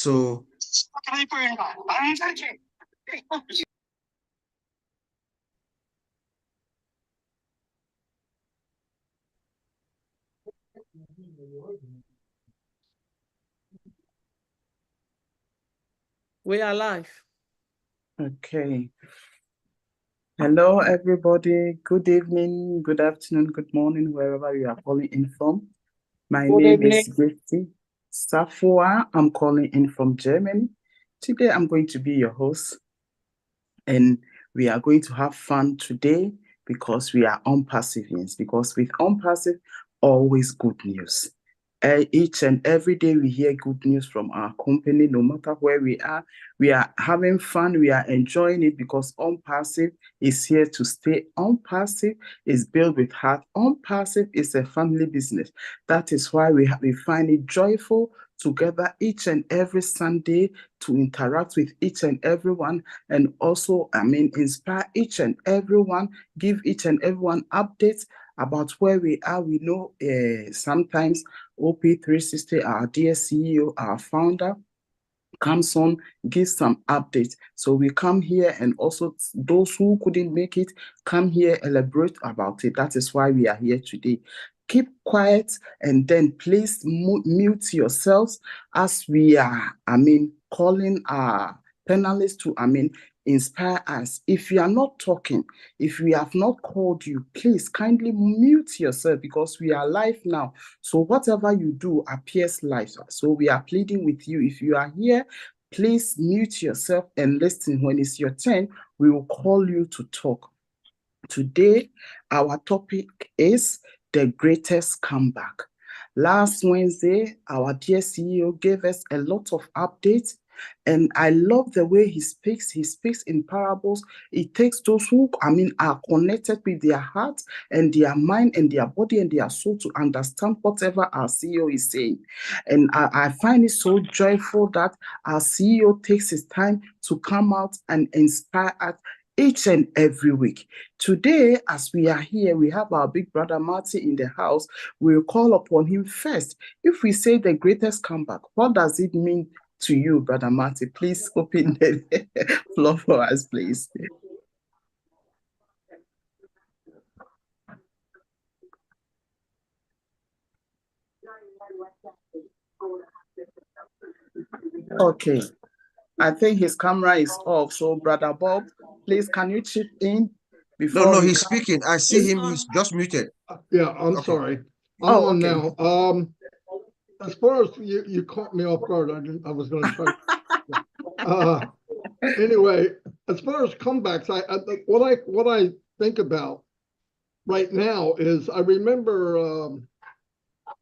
So we are live. Okay. Hello, everybody. Good evening, good afternoon, good morning, wherever you are calling in from. My name is Betty Safua. I'm calling in from Germany. Today, I'm going to be your host, and we are going to have fun today because we are unpassive. Because with unpassive, always good news. Each and every day we hear good news from our company, no matter where we are having fun, we are enjoying it because unpassive is here to stay. Unpassive is built with heart. Unpassive is a family business. That is why we find it joyful together each and every Sunday to interact with each and everyone, and also, inspire each and everyone, give each and everyone updates about where we are. We know sometimes OP360, our dear CEO, our founder, comes on, gives some updates. So we come here, and also those who couldn't make it come here, elaborate about it. That is why we are here today. Keep quiet, and then please mute yourselves as we are, calling our panelists to, inspire us. If you are not talking, if we have not called you, please kindly mute yourself because we are live now. So whatever you do appears live. So we are pleading with you. If you are here, please mute yourself and listen. When it's your turn, we will call you to talk. Today, our topic is the greatest comeback. Last Wednesday, our dear CEO gave us a lot of updates, and I love the way he speaks. He speaks in parables. It takes those who, are connected with their heart and their mind and their body and their soul to understand whatever our CEO is saying. And I find it so joyful that our CEO takes his time to come out and inspire us each and every week. Today, as we are here, we have our big brother Marty in the house. We'll call upon him first. If we say the greatest comeback, what does it mean to you, brother Marty? Please open the floor for us, please. Okay. I think his camera is off. So, Brother Bob, please, can you chip in before? no, he's speaking. I see him. He's just muted. Yeah, I'm sorry. I'm on now. As far as you caught me off guard, I was going to try. Anyway, as far as comebacks, what I think about right now is I remember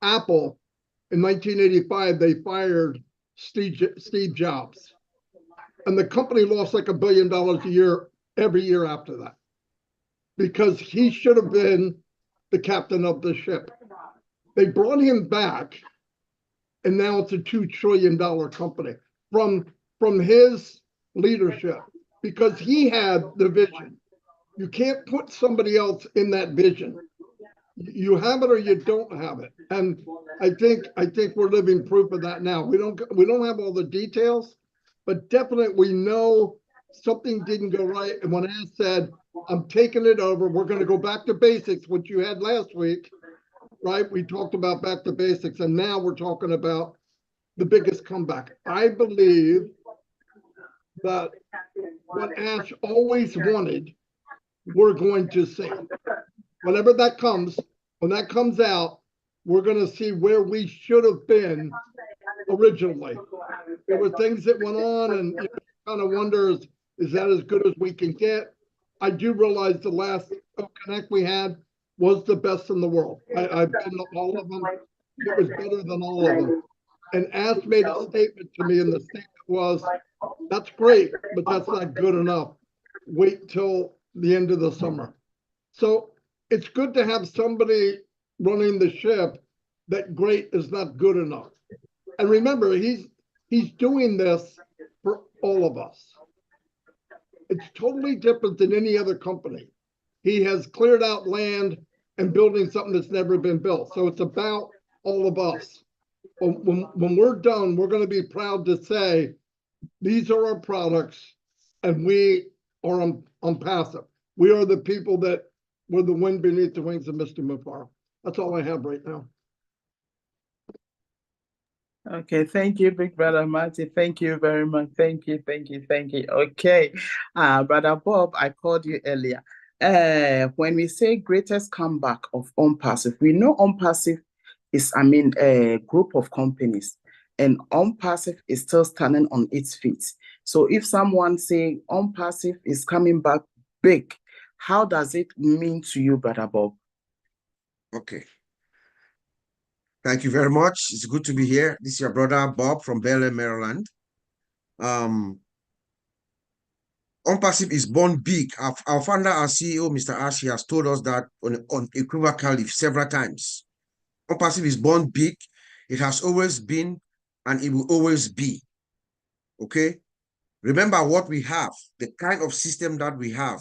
Apple in 1985. They fired Steve Jobs, and the company lost like $1 billion a year every year after that because he should have been the captain of the ship. They brought him back, and now it's a $2 trillion company from his leadership because he had the vision. You can't put somebody else in that vision. You have it or you don't have it, and I think we're living proof of that now. We don't have all the details, but definitely we know something didn't go right. And when Ash said, "I'm taking it over, we're going to go back to basics," which you had last week, right? We talked about back to basics, and now we're talking about the biggest comeback. I believe that what Ash always wanted, we're going to see. Whenever that comes, when that comes out, we're going to see where we should have been originally. There were things that went on, and you kind of wonder, is that as good as we can get? I do realize the last Connect we had was the best in the world. I've been to all of them. It was better than all of them. And Ash made a statement to me, and the statement was, "That's great, but that's not good enough. Wait till the end of the summer." So it's good to have somebody running the ship that great is not good enough. And remember, he's doing this for all of us. It's totally different than any other company. He has cleared out land and building something that's never been built. So it's about all of us. when we're done, we're going to be proud to say, these are our products, and we are unpassive. We are the people that were the wind beneath the wings of Mr. Mufara. That's all I have right now. Okay, thank you, Big Brother Marty. Thank you very much. Thank you, thank you, thank you. Okay, Brother Bob, I called you earlier. When we say greatest comeback of ONPASSIVE, we know ONPASSIVE is, a group of companies, and ONPASSIVE is still standing on its feet. So if someone say ONPASSIVE is coming back big, how does it mean to you, Brother Bob? Okay. Thank you very much. It's good to be here. This is your brother Bob from Bel Air, Maryland. ONPASSIVE is born big. Our founder, our CEO, Mr. Ash, has told us that on equivocally several times. ONPASSIVE is born big. It has always been, and it will always be. Okay? Remember what we have, the kind of system that we have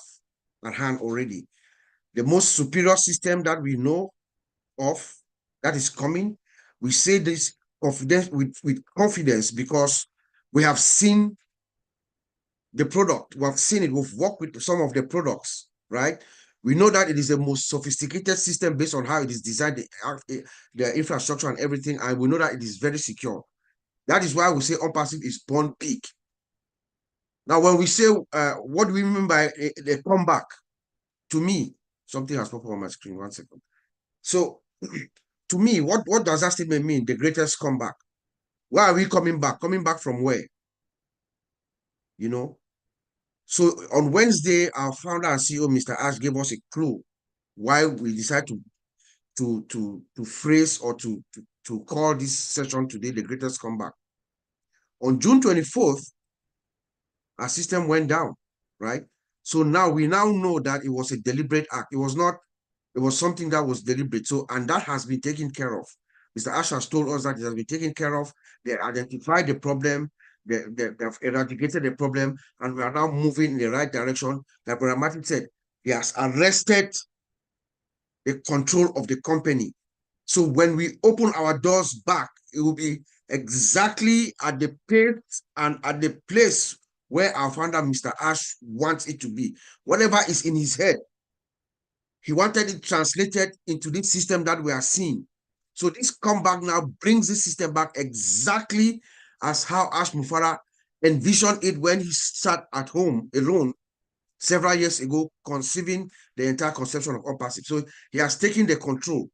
at hand already. The most superior system that we know of that is coming. We say this with confidence because we have seen the product. We have seen it. We've worked with some of the products, right? We know that it is the most sophisticated system based on how it is designed, the infrastructure and everything, and we know that it is very secure. That is why we say ONPASSIVE is born big. Now, when we say, what do we mean by the comeback? To me, something has popped up on my screen. 1 second. So, to me, what does that statement mean? The greatest comeback. Why are we coming back? Coming back from where? You know? So on Wednesday, our founder and CEO, Mr. Ash, gave us a clue why we decided to phrase or to call this session today the greatest comeback. On June 24th, our system went down, right? So now we know that it was a deliberate act. It was something that was deliberate. So, and that has been taken care of. Mr. Ash has told us that it has been taken care of. They identified the problem, they've eradicated the problem, and we are now moving in the right direction. Like Brother Martin said, he has arrested the control of the company. So when we open our doors back, it will be exactly at the pace and at the place where our founder, Mr. Ash, wants it to be. Whatever is in his head, he wanted it translated into this system that we are seeing. So this comeback now brings this system back exactly as how Ash Mufara envisioned it when he sat at home alone several years ago, conceiving the entire conception of ONPASSIVE. So he has taken the control,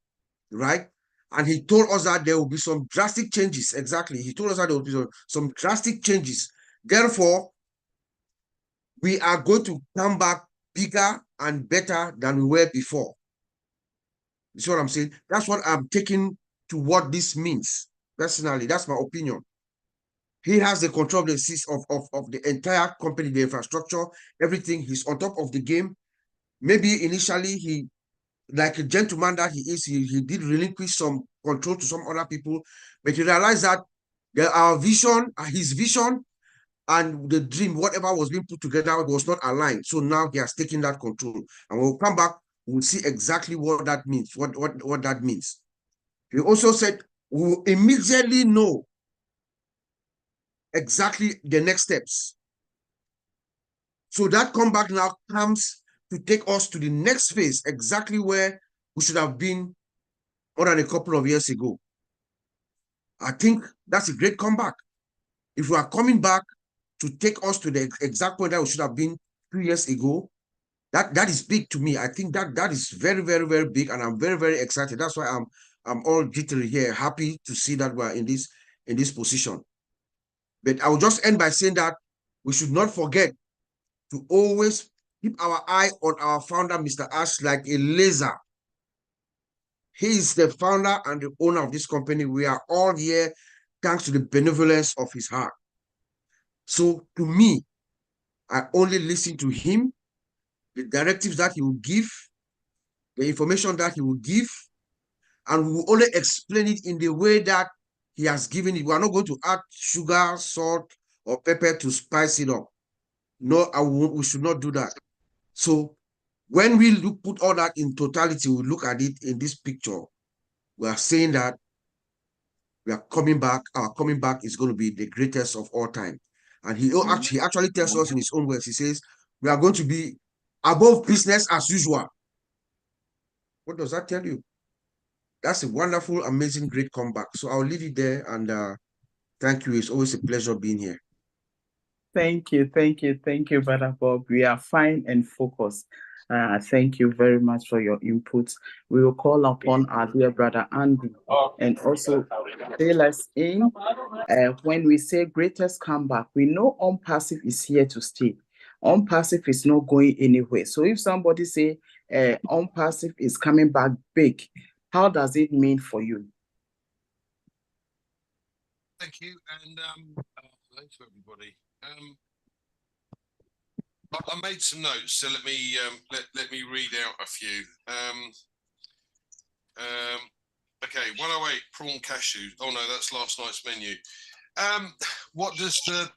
right? And he told us that there will be some drastic changes. Exactly. He told us that there will be some drastic changes. Therefore, we are going to come back bigger and better than we were before. You see what I'm saying? That's what I'm taking to what this means. Personally, that's my opinion. He has the control of the entire company, the infrastructure, everything. He's on top of the game. Maybe initially he, like a gentleman that he is, he did relinquish some control to some other people, but he realized that our vision, his vision, and the dream, whatever was being put together, was not aligned. So now he has taken that control. And when we'll come back, we'll see exactly what that means, what that means. He also said we will immediately know exactly the next steps. So that comeback now comes to take us to the next phase, exactly where we should have been more than a couple of years ago. I think that's a great comeback. If we are coming back to take us to the exact point that we should have been 2 years ago, that is big to me. I think that is very, very, very big, and I'm very, very excited. That's why I'm all jittery here, happy to see that we're in this position. But I will just end by saying that we should not forget to always keep our eye on our founder, Mr. Ash, like a laser. He is the founder and the owner of this company. We are all here thanks to the benevolence of his heart. So to me, I only listen to him, the directives that he will give, the information that he will give, and we will only explain it in the way that he has given it. We are not going to add sugar, salt, or pepper to spice it up. No, we should not do that. So when we put all that in totality, we look at it in this picture, we are saying that we are coming back. Our coming back is going to be the greatest of all time. And he actually tells us in his own words, he says, we are going to be above business as usual. What does that tell you? That's a wonderful, amazing, great comeback. So I'll leave it there, and thank you. It's always a pleasure being here. Thank you, Brother Bob. We are fine and focused. Thank you very much for your input. We will call upon our dear brother Andy and also fill us in. When we say greatest comeback, we know ONPASSIVE is here to stay. ONPASSIVE is not going anywhere. So if somebody say ONPASSIVE is coming back big, how does it mean for you? Thank you, and hello to everybody. I made some notes, so let me let me read out a few. Okay, 108 prawn cashew. Oh no, that's last night's menu. What does the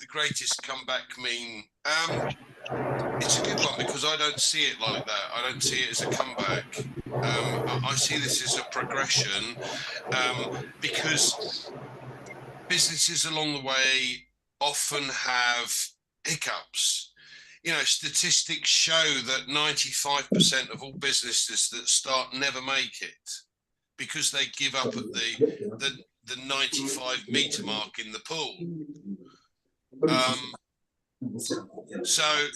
greatest comeback mean? It's a good one because I don't see it like that. I don't see it as a comeback. I see this as a progression, because businesses along the way often have hiccups. You know, statistics show that 95% of all businesses that start never make it because they give up at the 95-meter mark in the pool. So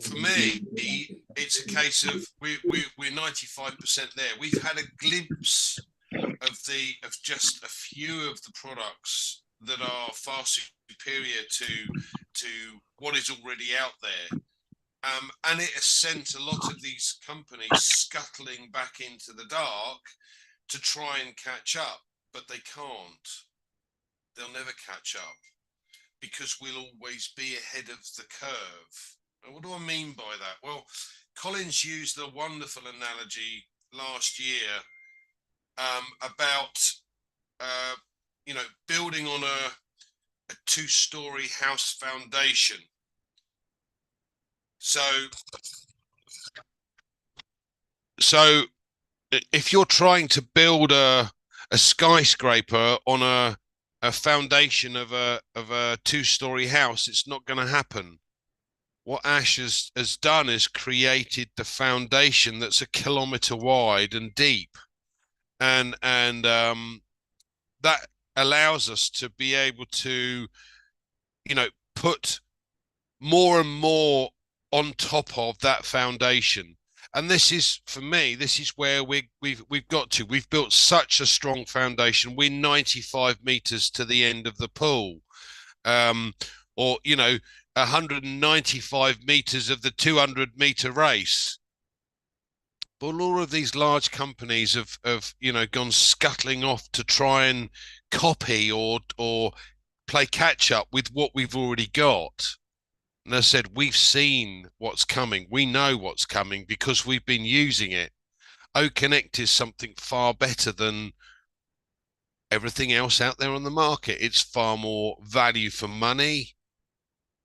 for me, it's a case of we're 95% there. We've had a glimpse of just a few of the products that are far superior to what is already out there, and it has sent a lot of these companies scuttling back into the dark to try and catch up, but they can't. They'll never catch up because we'll always be ahead of the curve. And what do I mean by that? Well, Collins used a wonderful analogy last year about you know, building on a two-story house foundation. So if you're trying to build a skyscraper on a foundation of a two-story house, it's not going to happen. What Ash has done is created the foundation that's 1 kilometer wide and deep, and that allows us to be able to, you know, put more and more on top of that foundation. And this is, for me, this is where we've got to. We've built such a strong foundation. We're 95 meters to the end of the pool, or you know, 195 meters of the 200-meter race. But all of these large companies have you know, gone scuttling off to try and copy or play catch up with what we've already got. And I said, we've seen what's coming. We know what's coming because we've been using it. OConnect is something far better than everything else out there on the market. It's far more value for money.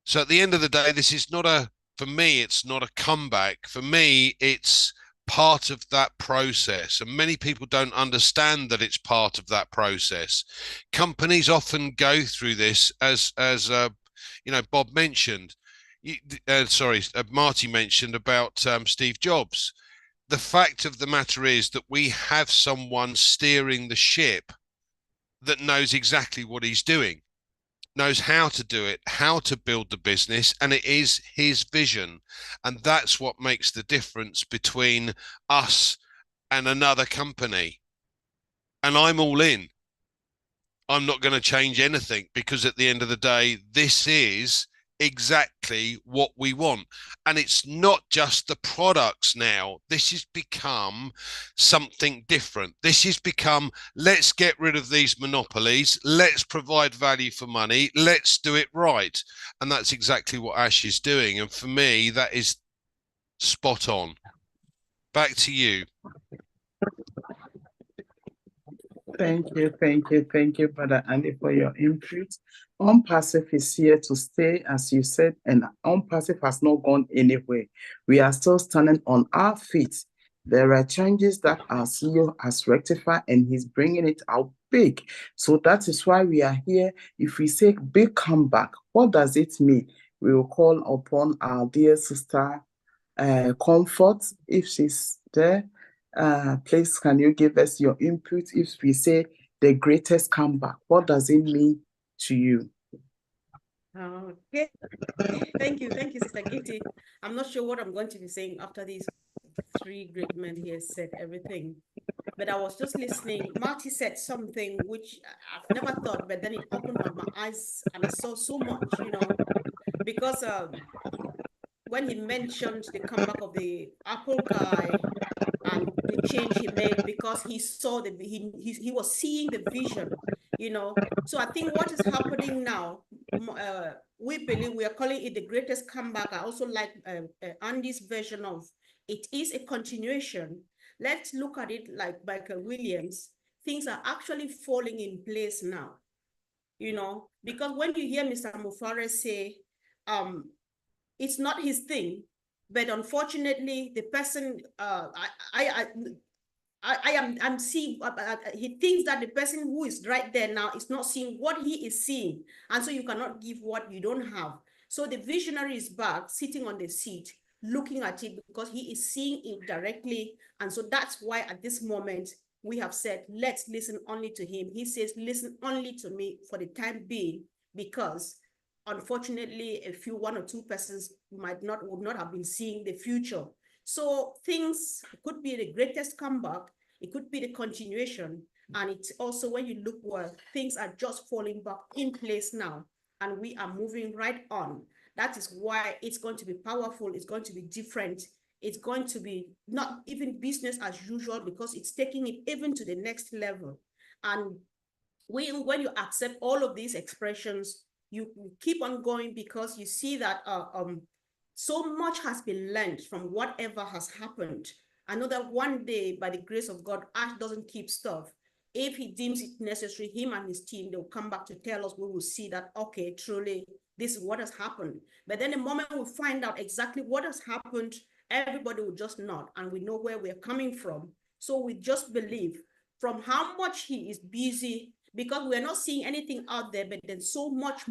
So at the end of the day, this is not for me, it's not a comeback. For me, it's part of that process, and many people don't understand that it's part of that process. Companies often go through this as you know, Bob mentioned, Marty mentioned about Steve Jobs. The fact of the matter is that we have someone steering the ship that knows exactly what he's doing, knows how to do it, how to build the business, and it is his vision. And that's what makes the difference between us and another company. And I'm all in. I'm not going to change anything because at the end of the day, this is exactly what we want. And it's not just the products now. This has become something different. This has become, let's get rid of these monopolies. Let's provide value for money. Let's do it right. And that's exactly what Ash is doing. And for me, that is spot on. Back to you. Thank you, Brother Andy, for your input. ONPASSIVE is here to stay, as you said, and ONPASSIVE has not gone anywhere. We are still standing on our feet, There are changes that our CEO has rectified, and he's bringing it out big. So that is why we are here. If we say big comeback, what does it mean? We will call upon our dear sister, Comfort, if she's there. Please, can you give us your input? If we say the greatest comeback, what does it mean to you? Okay. Thank you, Sister Gifty. I'm not sure what I'm going to be saying after these three great men here said everything, but I was just listening. Marty said something which I've never thought, but then it opened up my eyes and I saw so much, because when he mentioned the comeback of the Apple guy and the change he made because he saw he was seeing the vision, So I think what is happening now, we believe we are calling it the greatest comeback. I also like Andy's version of it is a continuation. Let's look at it like Michael Williams. Things are actually falling in place now, because when you hear Mr. Mufare say, it's not his thing, but unfortunately, the person I'm seeing, he thinks that the person who is right there now is not seeing what he is seeing. And so you cannot give what you don't have. So the visionary is back, sitting on the seat, looking at it because he is seeing it directly. And so that's why at this moment, we have said, let's listen only to him. He says, listen only to me for the time being, because unfortunately, one or two persons would not have been seeing the future. So things could be the greatest comeback. It could be the continuation. And it's also when you look where things are just falling back in place now, and we are moving right on. That is why it's going to be powerful. It's going to be different. It's going to be not even business as usual, because it's taking it even to the next level. And when you accept all of these expressions, you keep on going, because you see that so much has been learned from whatever has happened. I know that one day, by the grace of God, Ash doesn't keep stuff. If he deems it necessary, him and his team, they'll come back to tell us. We will see that, okay, truly, this is what has happened. But then the moment we find out exactly what has happened, everybody will just nod, and we know where we're coming from. So we just believe from how much he is busy, because we're not seeing anything out there, but then so much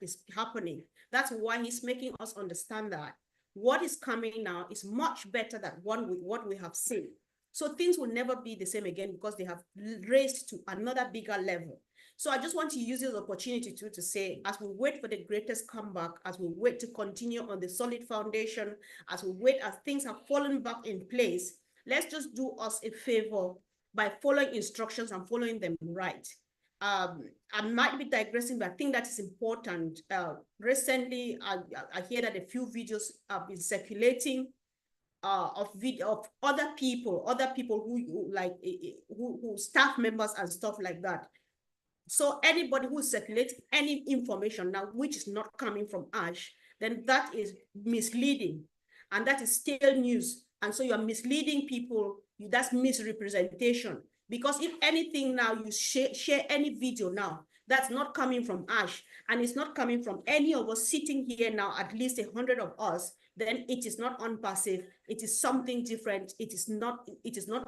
is happening. That's why he's making us understand that what is coming now is much better than what we have seen. So things will never be the same again, because they have raised to another bigger level. So I just want to use this opportunity to say, as we wait for the greatest comeback, as we wait to continue on the solid foundation, as we wait as things have fallen back in place, let's just do us a favor by following instructions and following them right. I might be digressing, but I think that is important. Recently, I hear that a few videos have been circulating of other people who staff members and stuff like that. So anybody who circulates any information now which is not coming from Ash, then that is misleading, and that is stale news. And so you're misleading people. That's misrepresentation. Because if anything now, you share any video now that's not coming from Ash, and it's not coming from any of us sitting here now, at least 100 of us, then it is not unpassive. It is something different. It is not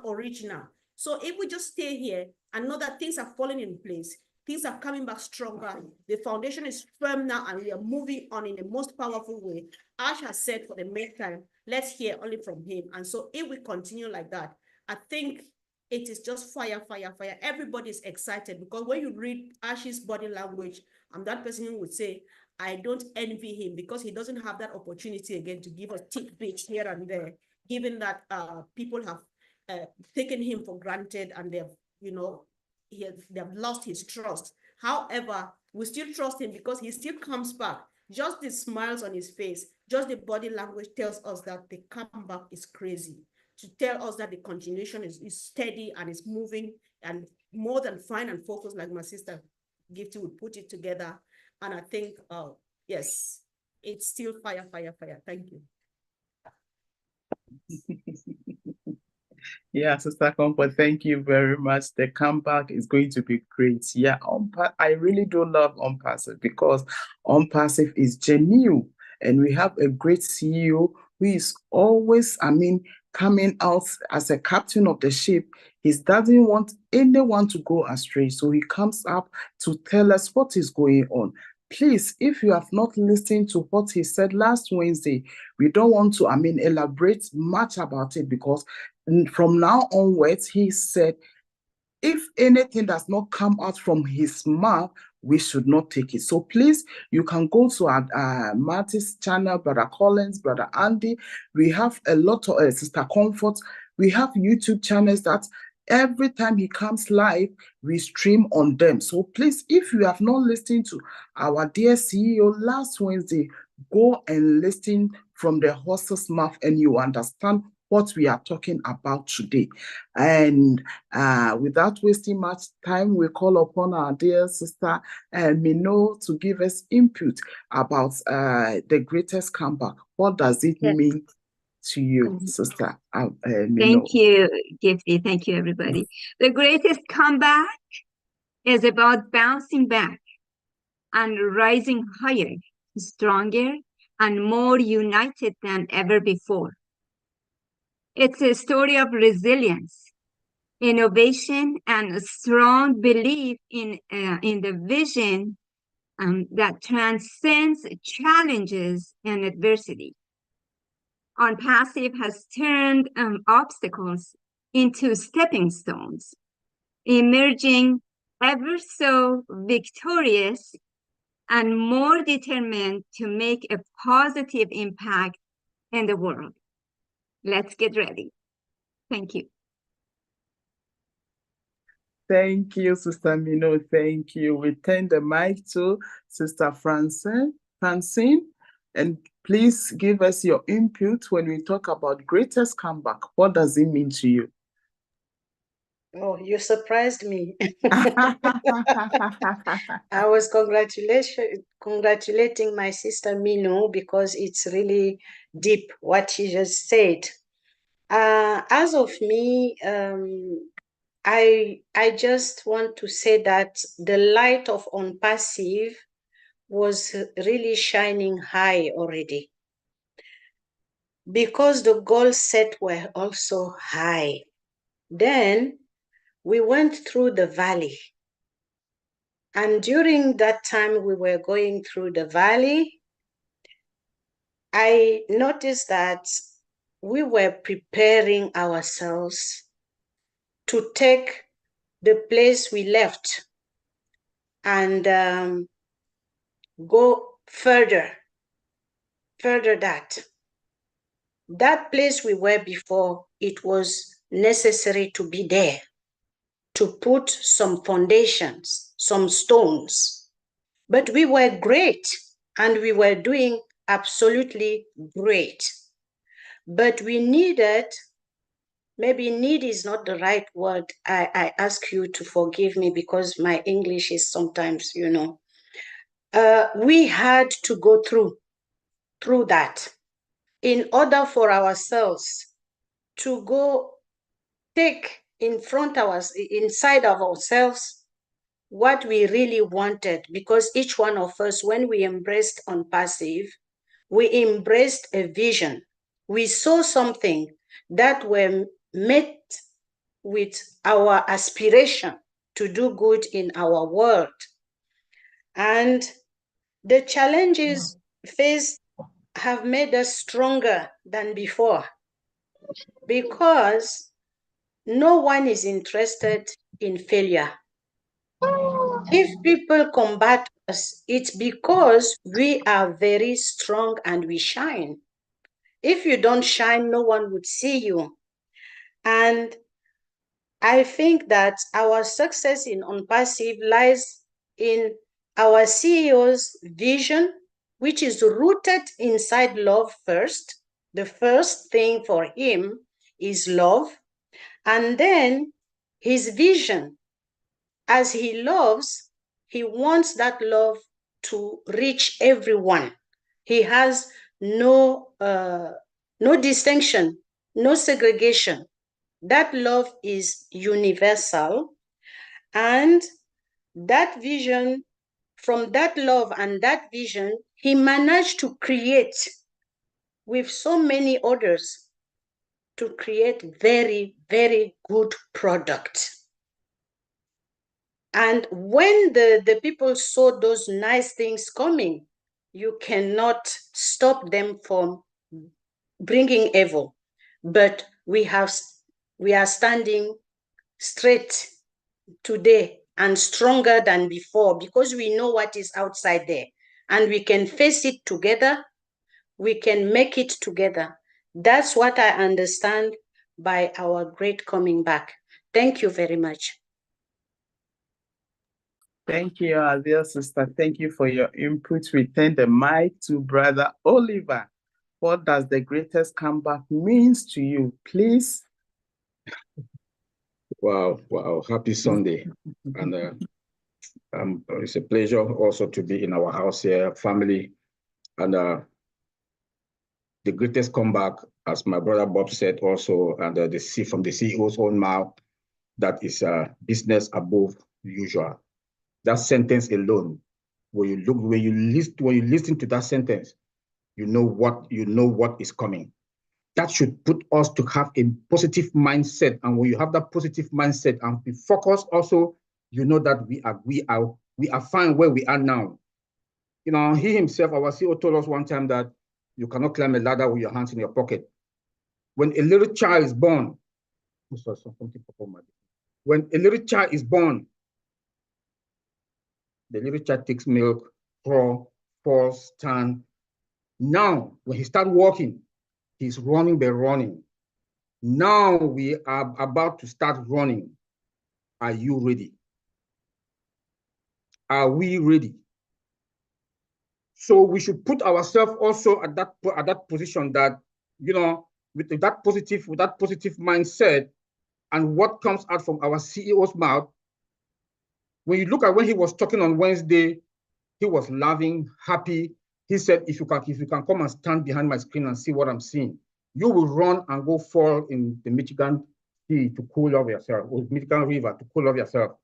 original. So if we just stay here and know that things are falling in place, things are coming back stronger, the foundation is firm now, and we are moving on in the most powerful way. Ash has said for the meantime, let's hear only from him. And so if we continue like that, I think it is just fire. Everybody is excited, because when you read Ash's body language, I'm that person who would say, I don't envy him, because he doesn't have that opportunity again to give us tidbits here and there, given that people have taken him for granted, and they've, they've lost his trust. However, we still trust him, because he still comes back. Just the smiles on his face, just the body language tells us that the comeback is crazy, to tell us that the continuation is steady and is moving, and more than fine and focused, like my sister Gifty would put it together. And I think, yes, it's still fire. Thank you. Yeah, Sister Comfort, thank you very much. The comeback is going to be great. Yeah, I really do love ONPASSIVE, because ONPASSIVE is genuine, and we have a great CEO who is always, coming out as a captain of the ship. He doesn't want anyone to go astray. So he comes up to tell us what is going on. Please, if you have not listened to what he said last Wednesday, we don't want to, elaborate much about it, because from now onwards, he said, if anything does not come out from his mouth, we should not take it. So please, you can go to our Marty's channel, Brother Collins, Brother Andy. We have a lot of Sister Comfort. We have YouTube channels that every time he comes live, we stream on them. So please, if you have not listened to our dear CEO last Wednesday, go and listen from the horse's mouth, and you understand what we are talking about today. And without wasting much time, we call upon our dear sister Mino to give us input about the greatest comeback. What does it mean to you, sister Mino? Thank you, Gifty. Thank you, everybody. The greatest comeback is about bouncing back and rising higher, stronger, and more united than ever before. It's a story of resilience, innovation, and a strong belief in the vision that transcends challenges and adversity. ONPASSIVE has turned obstacles into stepping stones, emerging ever so victorious and more determined to make a positive impact in the world. Let's get ready. Thank you. Thank you, Sister Mino. Thank you. We turn the mic to Sister Francine, and please give us your input when we talk about greatest comeback. What does it mean to you? Oh, you surprised me. I was congratulating my sister Mino, because it's really deep what she just said. As of me, I just want to say that the light of ONPASSIVE was really shining high already, because the goals set were also high. Then we went through the valley, and during that time we were going through the valley, I noticed that we were preparing ourselves to take the place we left and go further that place we were before. It was necessary to be there, to put some foundations, some stones. But we were great, and we were doing absolutely great. But we needed, maybe need is not the right word. I ask you to forgive me, because my English is sometimes, we had to go through that in order for ourselves to go take inside of ourselves what we really wanted. Because each one of us, when we embraced ONPASSIVE, we embraced a vision. We saw something that were met with our aspiration to do good in our world. And the challenges faced have made us stronger than before, because no one is interested in failure. If people combat us, it's because we are very strong and we shine. If you don't shine, no one would see you. And I think that our success in ONPASSIVE lies in our CEO's vision, which is rooted inside love first. The first thing for him is love. And then his vision, as he loves, he wants that love to reach everyone. He has no distinction, no segregation. That love is universal. And that vision, from that love and that vision, he managed to create with so many others to create very, very good product. And when the people saw those nice things coming, you cannot stop them from bringing evil. But we are standing straight today and stronger than before because we know what is outside there and we can face it together. We can make it together. That's what I understand by our great coming back. Thank you very much. Thank you, our dear sister. Thank you for your input. We turn the mic to Brother Oliver. What does the greatest comeback means to you, please? Wow, happy Sunday. And it's a pleasure also to be in our house here, family. And the greatest comeback, as my brother Bob said also, and from the CEO's own mouth, that is business above usual. That sentence alone, when you listen to that sentence, you know what is coming. That should put us to have a positive mindset. And when you have that positive mindset and be focused also, you know that we are fine where we are now. You know, he himself, our CEO, told us one time that you cannot climb a ladder with your hands in your pocket. When a little child is born, when a little child is born, the little child takes milk, crawl, falls, stand. Now, when he starts walking, he's running by running. Now we are about to start running. Are you ready? Are we ready? So we should put ourselves also at that position that, you know, with that positive mindset, and what comes out from our CEO's mouth. When you look at when he was talking on Wednesday, he was laughing, happy. He said, if you can come and stand behind my screen and see what I'm seeing, you will run and go fall in the Michigan Sea to cool off yourself, or Michigan River to cool off yourself.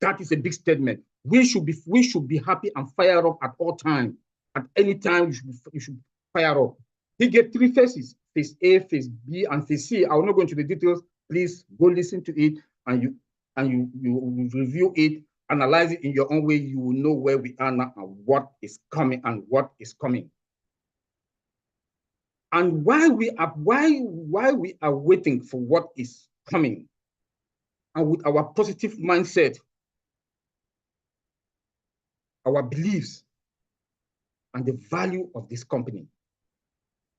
That is a big statement. We should be happy and fire up at all times. At any time, you should fire up. He gave 3 phases: phase A, phase B, and phase C. I will not go into the details. Please go listen to it, and you review it, analyze it in your own way. You will know where we are now and what is coming and what is coming. And why we are waiting for what is coming, and with our positive mindset, our beliefs, and the value of this company,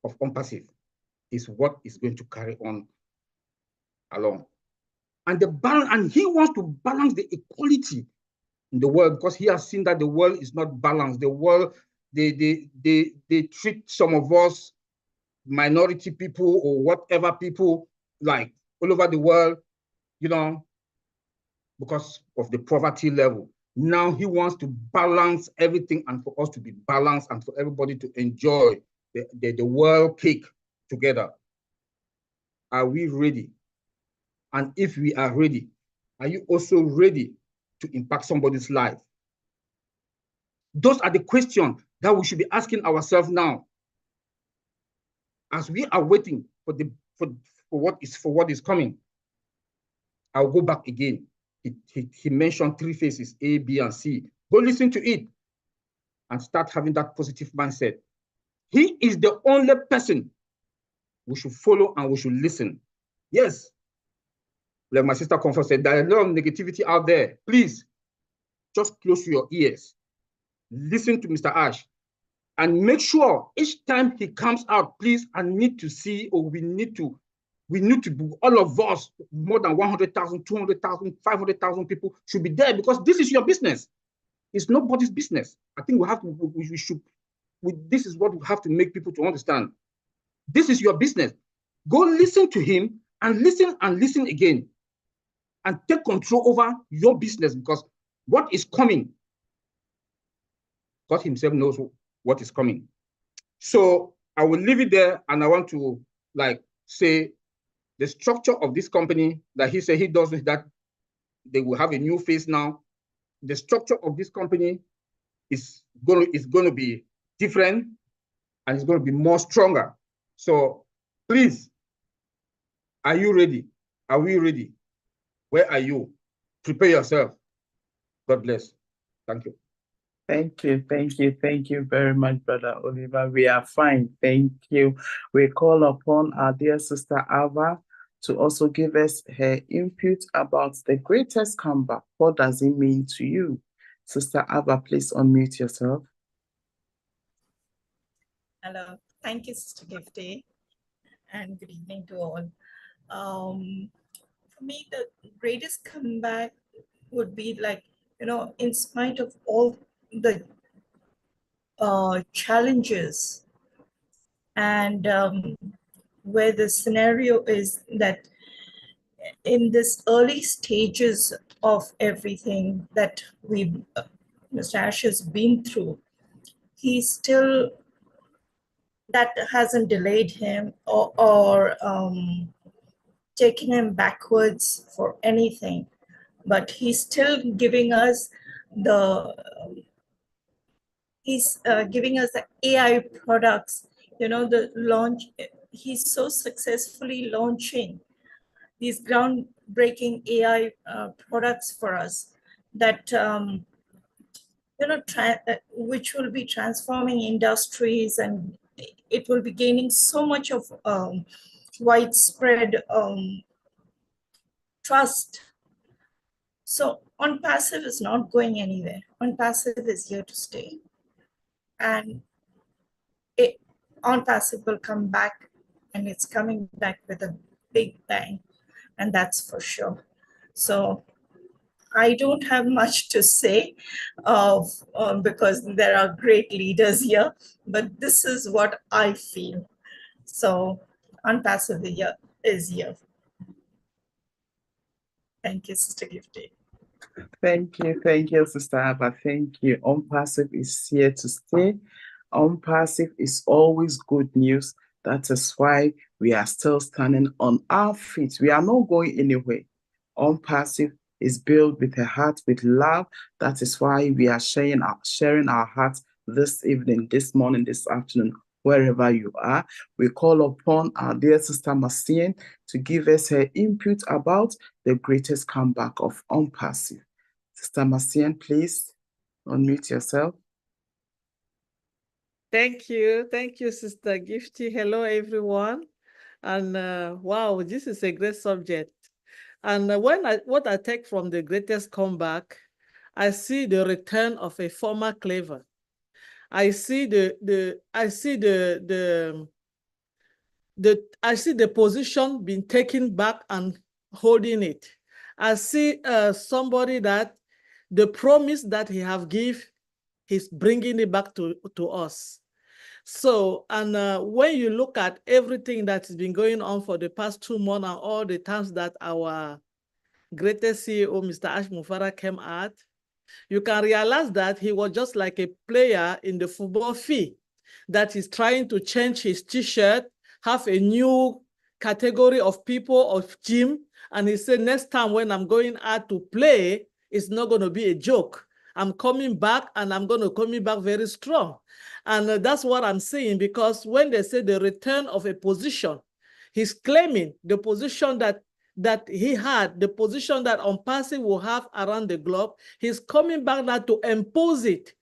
of ONPASSIVE, is what is going to carry on along. And the balance, and he wants to balance the equality in the world, because he has seen that the world is not balanced. The world, they treat some of us, minority people or whatever people, like all over the world, you know, because of the poverty level. Now he wants to balance everything, and for us to be balanced, and for everybody to enjoy the world cake together. Are we ready? And if we are ready, are you also ready to impact somebody's life? Those are the questions that we should be asking ourselves now, as we are waiting for what is coming. I'll go back again. He mentioned 3 phases, A, B, and C. Go listen to it and start having that positive mindset. He is the only person we should follow and we should listen. Yes, like my sister Comfort said, there is a lot of negativity out there. Please, just close your ears. Listen to Mr. Ash, and make sure each time he comes out, please, I need to see, or we need to all of us, more than 100,000, 200,000, 500,000 people should be there, because this is your business. It's nobody's business. I think this is what we have to make people to understand. This is your business. Go listen to him and listen again, and take control over your business, because what is coming, God himself knows what is coming. So I will leave it there, and I want to say the structure of this company that he said he does with that, they will have a new face now. The structure of this company is going to be different, and it's going to be more stronger. So please Are you ready? Are we ready? Where are you? Prepare yourself. God bless. Thank you. Thank you, thank you very much, Brother Oliver. We are fine, thank you. We call upon our dear sister Ava to also give us her input about the greatest comeback. What does it mean to you? Sister Ava, please unmute yourself. Hello, thank you, Sister Gifty, and good evening to all. For me, the greatest comeback would be like, in spite of all the challenges, and where the scenario is that in this early stages of everything that Mr. Ash has been through, he's still, that hasn't delayed him or taken him backwards for anything, but he's still giving us the AI products, the launch. He's so successfully launching these groundbreaking AI products for us that which will be transforming industries, and it will be gaining so much of widespread trust. So ONPASSIVE is not going anywhere. ONPASSIVE is here to stay. And ONPASSIVE will come back, and it's coming back with a big bang, and that's for sure. So I don't have much to say because there are great leaders here, but this is what I feel. So ONPASSIVE is here. Thank you, Sister Gifty. Thank you, Sister Ava. Thank you. ONPASSIVE is here to stay. ONPASSIVE is always good news. That is why we are still standing on our feet. We are not going anywhere. ONPASSIVE is built with a heart, with love. That is why we are sharing our hearts this evening, this morning, this afternoon, wherever you are. We call upon our dear Sister Marcian to give us her input about the greatest comeback of ONPASSIVE. Sister Marcian, please unmute yourself. Thank you, Sister Gifty. Hello, everyone. And wow, this is a great subject. And what I take from the greatest comeback, I see the return of a former clever. I see the position being taken back and holding it. I see somebody that the promise that he have give, he's bringing it back to us. So, and when you look at everything that has been going on for the past 2 months and all the times that our greatest CEO, Mr. Ash Mufara, came out, you can realize that he was just like a player in the football field that is trying to change his t-shirt, have a new category of people of gym, and he said, next time when I'm going out to play, it's not going to be a joke. I'm coming back, and I'm going to come back very strong. And that's what I'm saying, because when they say the return of a position, he's claiming the position that he had, the position that ONPASSIVE will have around the globe. He's coming back now to impose it,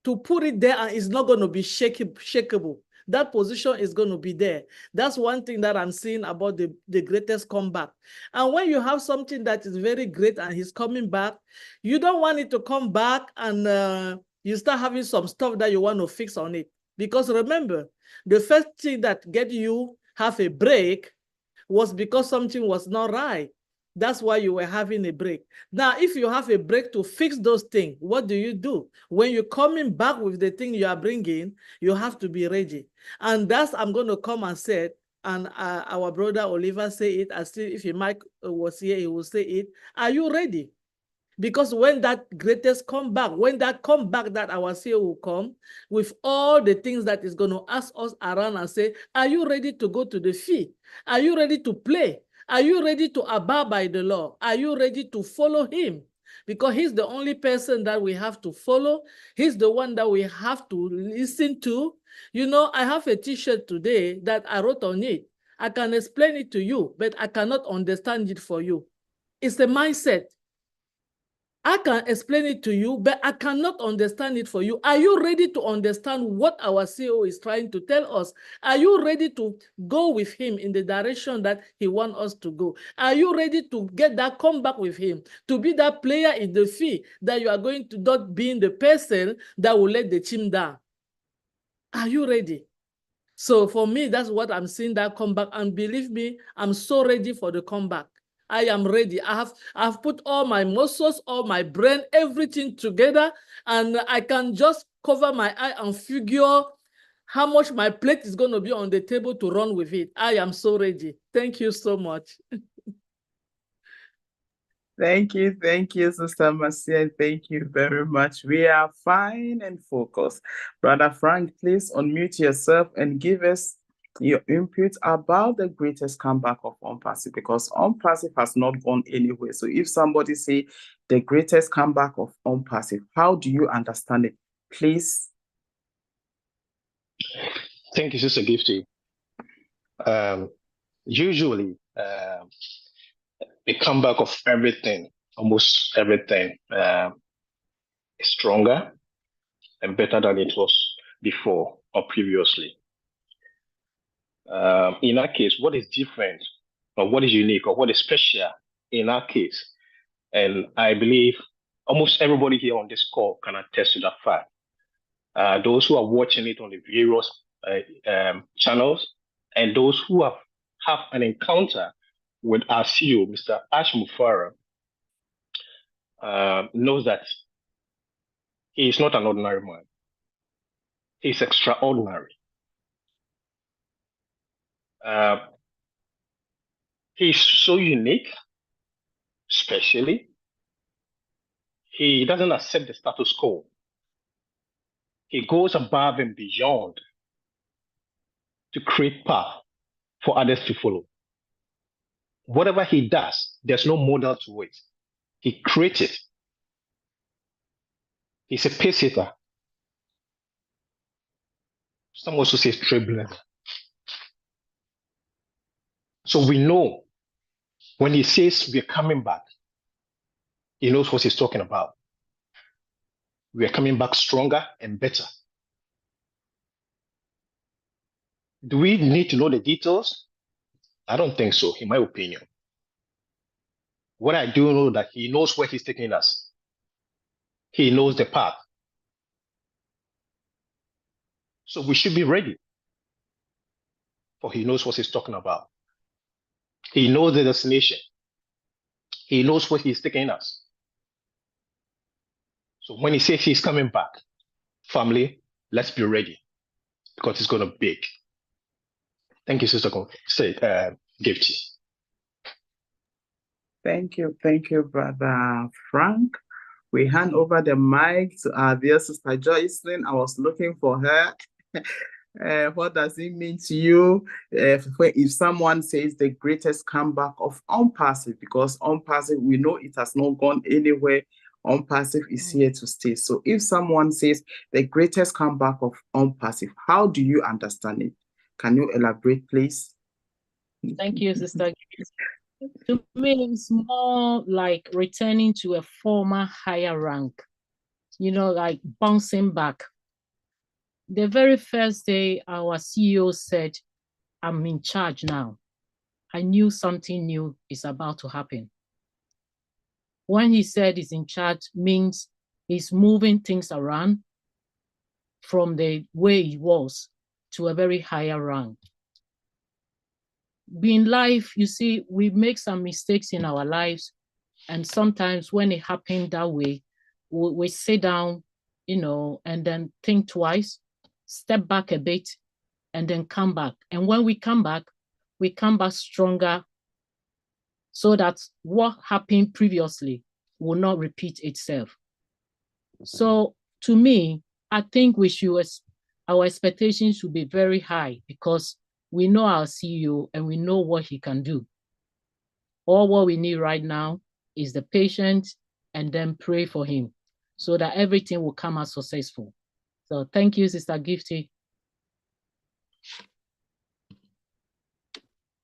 to put it there, and it's not going to be shakeable. That position is going to be there. That's one thing that I'm seeing about the greatest comeback. And when you have something that is very great and he's coming back, you don't want it to come back and you start having some stuff that you want to fix on it. Because remember, the first thing that get you have a break was because something was not right. That's why you were having a break. Now, if you have a break to fix those things, what do? When you're coming back with the thing you are bringing, you have to be ready. And that's, I'm going to come and say it, and our brother Oliver say it, as if Mike was here, he will say it. Are you ready? Because when that greatest comeback, when that comeback that our CEO will come with all the things that is going to ask us around and say, are you ready to go to the field? Are you ready to play? Are you ready to abide by the law? Are you ready to follow him? Because he's the only person that we have to follow. He's the one that we have to listen to. You know, I have a t-shirt today that I wrote on it. I can explain it to you, but I cannot understand it for you. It's a mindset. I can explain it to you, but I cannot understand it for you. Are you ready to understand what our CEO is trying to tell us? Are you ready to go with him in the direction that he wants us to go? Are you ready to get that comeback with him, to be that player in the field that you are going to not being the person that will let the team down? Are you ready? So for me, that's what I'm seeing, that comeback. And believe me, I'm so ready for the comeback. I am ready. I've put all my muscles, all my brain, everything together, and I can just cover my eye and figure how much my plate is going to be on the table to run with it. I am so ready. Thank you so much. Thank you, Sister Marcia. Thank you very much. We are fine and focused. Brother Frank, please unmute yourself and give us your input about the greatest comeback of ONPASSIVE, because ONPASSIVE has not gone anywhere. So if somebody say the greatest comeback of ONPASSIVE, how do you understand it? Please. Thank you, Sister Gifty. Usually, the comeback of everything, almost everything, is stronger and better than it was before or previously. In our case, what is different or what is unique or what is special in our case, and I believe almost everybody here on this call can attest to that fact. Those who are watching it on the various channels and those who have an encounter with our CEO, Mr. Ash Mufara, knows that he is not an ordinary man. He's extraordinary. He's so unique, especially. He doesn't accept the status quo. He goes above and beyond to create path for others to follow. Whatever he does, there's no model to it. He creates it. He's a pace setter. Some also say trailblazer. So we know when he says we're coming back, he knows what he's talking about. We are coming back stronger and better. Do we need to know the details? I don't think so, in my opinion. What I do know that he knows where he's taking us. He knows the path. So we should be ready, for he knows what he's talking about. He knows the destination. He knows where he's taking us. So when he says he's coming back, family, let's be ready, because it's going to be big. Thank you, Sister Gifty. Thank you, Brother Frank. We hand over the mic to our dear Sister Joycelyn. I was looking for her. What does it mean to you if someone says the greatest comeback of ONPASSIVE? Because ONPASSIVE, we know it has not gone anywhere. ONPASSIVE is here to stay. So if someone says the greatest comeback of ONPASSIVE, how do you understand it? Can you elaborate, please? Thank you, Sister. To me, it's more like returning to a former higher rank, like bouncing back. The very first day our CEO said, I'm in charge now, I knew something new is about to happen. When he said he's in charge, means he's moving things around from the way he was to a very higher rank. In life, you see, we make some mistakes in our lives. And sometimes when it happened that way, we sit down, and then think twice, step back a bit, and then come back. And when we come back stronger, so that what happened previously will not repeat itself. So to me, I think our expectations should be very high, because we know our CEO and we know what he can do. All what we need right now is the patience, and then pray for him so that everything will come out successful. So thank you, Sister Gifty.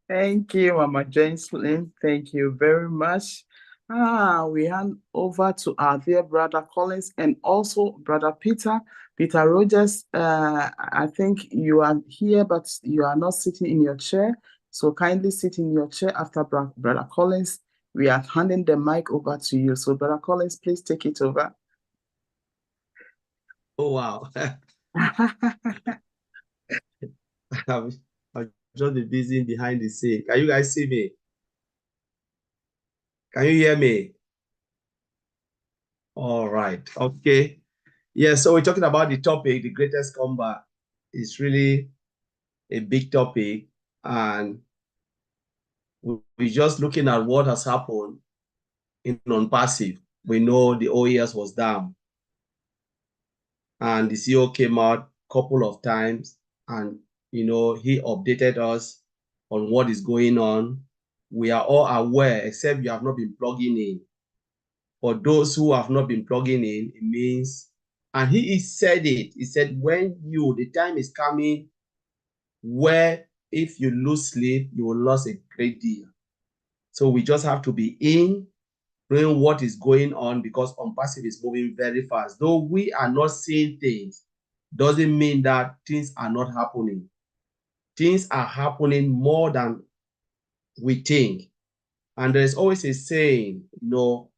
Thank you, Mama Janeslin. Thank you very much. We hand over to our dear brother Collins and also brother Peter. Peter Rogers, I think you are here, but you are not sitting in your chair. So kindly sit in your chair after brother Collins. We are handing the mic over to you. So brother Collins, please take it over. Oh, wow. I've just been busy behind the scene. Can you guys see me? Can you hear me? All right. Okay. Yeah, so we're talking about the topic, the greatest comeback. It's really a big topic. And we're just looking at what has happened in Unpassive. We know the OES was down. And the CEO came out a couple of times and, he updated us on what is going on. We are all aware, except you have not been plugging in. For those who have not been plugging in, it means, and he said it, he said, the time is coming where if you lose sleep, you will lose a great deal. So we just have to be in, knowing what is going on, because Unpassive is moving very fast. Though we are not seeing things, doesn't mean that things are not happening. Things are happening more than we think. And there's always a saying,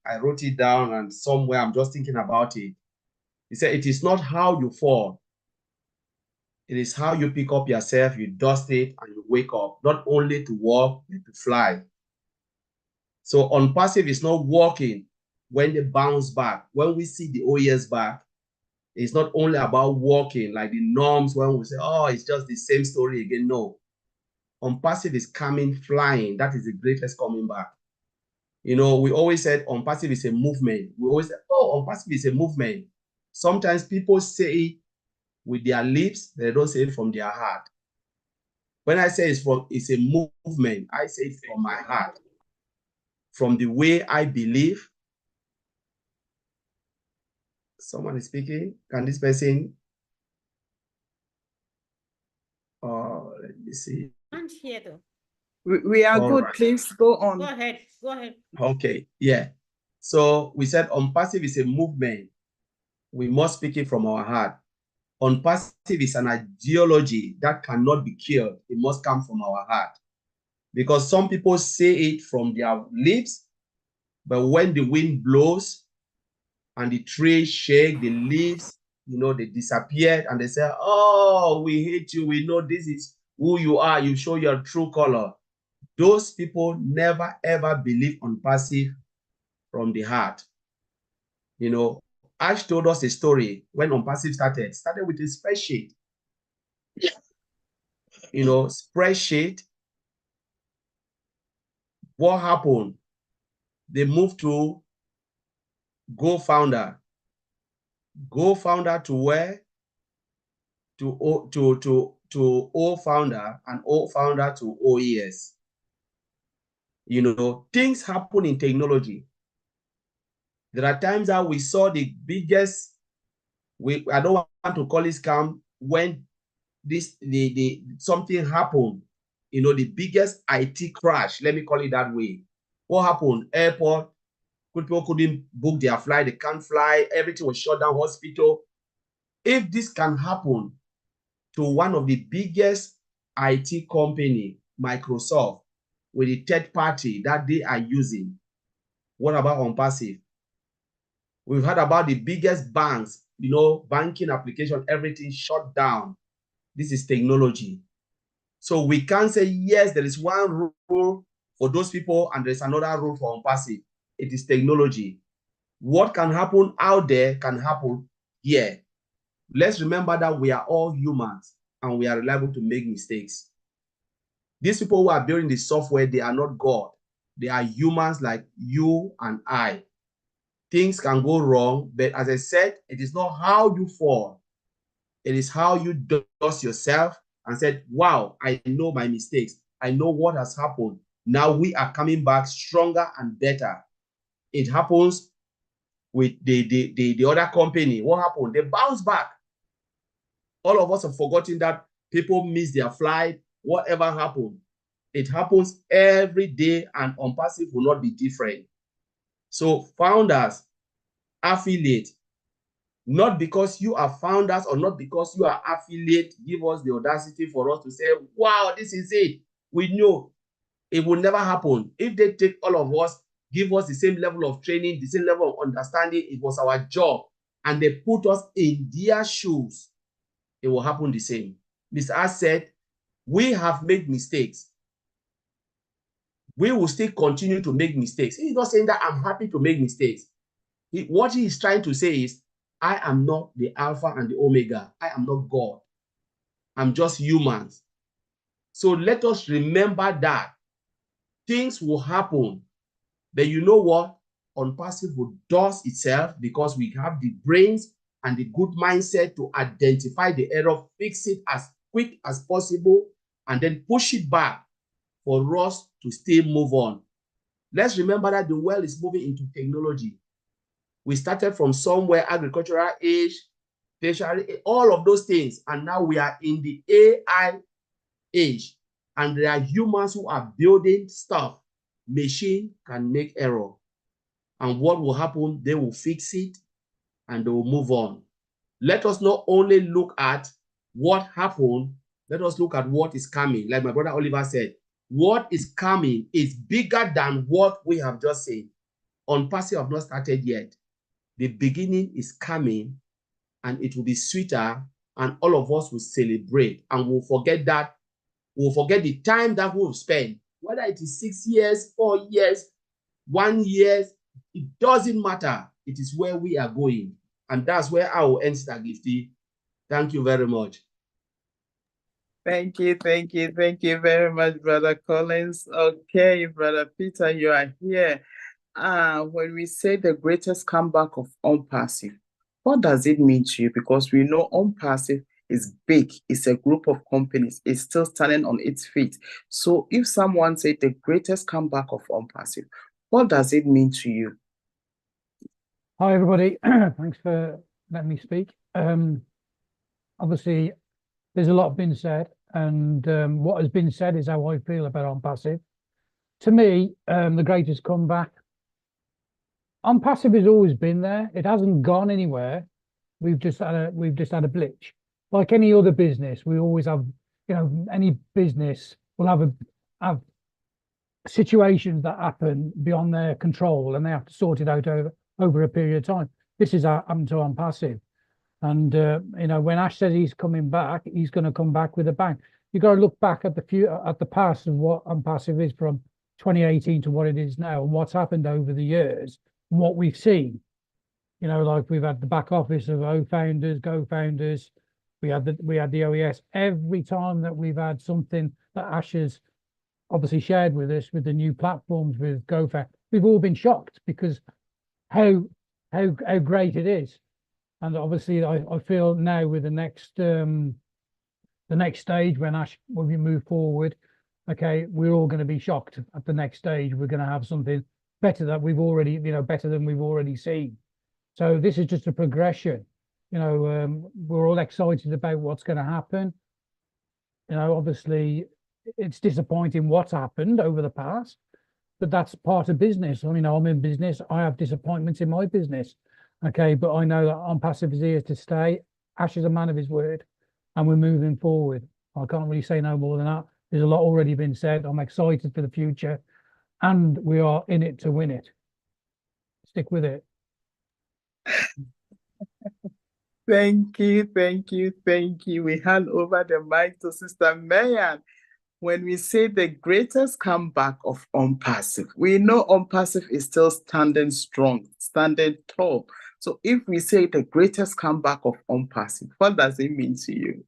I wrote it down and somewhere I'm just thinking about it. He said, it is not how you fall. It is how you pick up yourself, you dust it, and you wake up, not only to walk, but to fly. So Unpassive is not walking when they bounce back. When we see the OES back, it's not only about walking like the norms when we say, oh, it's just the same story again. No. Unpassive is coming flying. That is the greatest coming back. We always said Unpassive is a movement. We always said, oh, Unpassive is a movement. Sometimes people say it with their lips, they don't say it from their heart. When I say it's a movement, I say it from my heart. From the way I believe. Someone is speaking. Can this person? Let me see. Can't hear though. We are All good. right. Please go on. Go ahead. Go ahead. Okay. Yeah. So we said Unpassive is a movement. We must speak it from our heart. Unpassive is an ideology that cannot be killed. It must come from our heart. Because some people say it from their lips, but when the wind blows and the trees shake, the leaves, they disappeared and they say, oh, we hate you. We know this is who you are. You show your true color. Those people never, ever believe Unpassive from the heart. Ash told us a story when Unpassive started with a spreadsheet. Spreadsheet. What happened? They moved to Go Founder. Go Founder to where? To O Founder, and O Founder to OES. Things happen in technology. There are times that we saw the biggest, I don't want to call it scam, when something happened, the biggest IT crash, let me call it that way. What happened? Airport, people couldn't book their flight, they can't fly, everything was shut down, hospital. If this can happen to one of the biggest IT company, Microsoft, with the third party that they are using, what about Unpassive? We've heard about the biggest banks, banking application, everything shut down. This is technology. So we can't say, yes, there is one rule for those people and there's another rule for Unpassive. It is technology. What can happen out there can happen here. Let's remember that we are all humans and we are liable to make mistakes. These people who are building the software, they are not God. They are humans like you and I. Things can go wrong, but as I said, it is not how you fall. It is how you dust yourself and said, wow, I know my mistakes. I know what has happened. Now we are coming back stronger and better. It happens with the other company. What happened? They bounce back. All of us have forgotten that people miss their flight, whatever happened. It happens every day, and Unpassive will not be different. So founders, affiliate, not because you are founders or not because you are affiliate, give us the audacity for us to say, wow, this is it. We know it will never happen. If they take all of us, give us the same level of training, the same level of understanding, it was our job, and they put us in their shoes, it will happen the same. Mr. As said, we have made mistakes. We will still continue to make mistakes. He's not saying that I'm happy to make mistakes. What he is trying to say is, I am not the Alpha and the Omega. I am not God. I'm just humans. So let us remember that things will happen. But you know what? Unpassive will does itself because we have the brains and the good mindset to identify the error, fix it as quick as possible, and then push it back for us to still move on. Let's remember that the world is moving into technology. We started from somewhere, agricultural age, tertiary, all of those things, and now we are in the AI age, and there are humans who are building stuff. Machine can make error, and what will happen? They will fix it, and they will move on. Let us not only look at what happened, let us look at what is coming. Like my brother Oliver said, what is coming is bigger than what we have just seen. Unpassive have not started yet. The beginning is coming, and it will be sweeter, and all of us will celebrate, and we'll forget that. We'll forget the time that we've spent, whether it is 6 years, 4 years, 1 year, it doesn't matter. It is where we are going. And that's where I will end, Sister Gifty. Thank you very much. Thank you very much, Brother Collins. Okay, Brother Peter, you are here. When we say the greatest comeback of Unpassive, what does it mean to you? Because we know Unpassive is big. It's a group of companies. It's still standing on its feet. So if someone said the greatest comeback of Unpassive, what does it mean to you? Hi, everybody. Thanks for letting me speak. Obviously, there's a lot been said, and what has been said is how I feel about Unpassive. To me, the greatest comeback, Unpassive has always been there. It hasn't gone anywhere. We've just had a glitch. Like any other business, we always have, any business will have situations that happen beyond their control, and they have to sort it out over a period of time. This is happened to Unpassive. And when Ash says he's coming back, he's going to come back with a bang. You got to look back at the past of what Unpassive is from 2018 to what it is now, and what's happened over the years, and what we've seen. Like we've had the back office of O Founders, Go Founders. We had the OES. Every time that we've had something that Ash has obviously shared with us, with the new platforms with Go Founders, we've all been shocked because how great it is. And obviously, I feel now with the next stage when we move forward, okay, we're all going to be shocked at the next stage. We're going to have something better that we've already, better than we've already seen. So this is just a progression. We're all excited about what's going to happen. Obviously, it's disappointing what's happened over the past, but that's part of business. I'm in business. I have disappointments in my business. Okay, but I know that Unpassive is here to stay. Ash is a man of his word, and we're moving forward. I can't really say no more than that. There's a lot already been said. I'm excited for the future, and we are in it to win it. Stick with it. Thank you. We hand over the mic to Sister Mayan. When we say the greatest comeback of Unpassive, we know Unpassive is still standing strong, standing tall. So if we say the greatest comeback of Unpassive, what does it mean to you?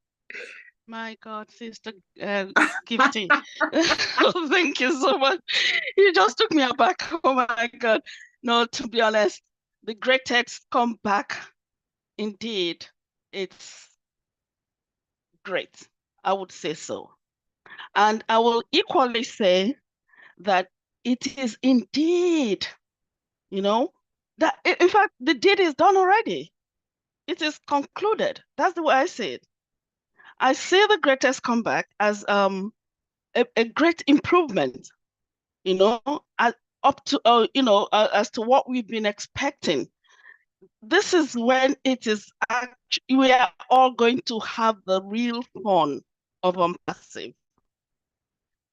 My God, Sister Gifty. Oh, thank you so much. You just took me aback. Oh my God. No, to be honest, the greatest comeback, indeed, it's great. I would say so. And I will equally say that it is indeed, that in fact, the deed is done already. It is concluded. That's the way I see it. I see the greatest comeback as a great improvement, you know, up to as to what we've been expecting. This is when it is we are all going to have the real fun of ONPASSIVE.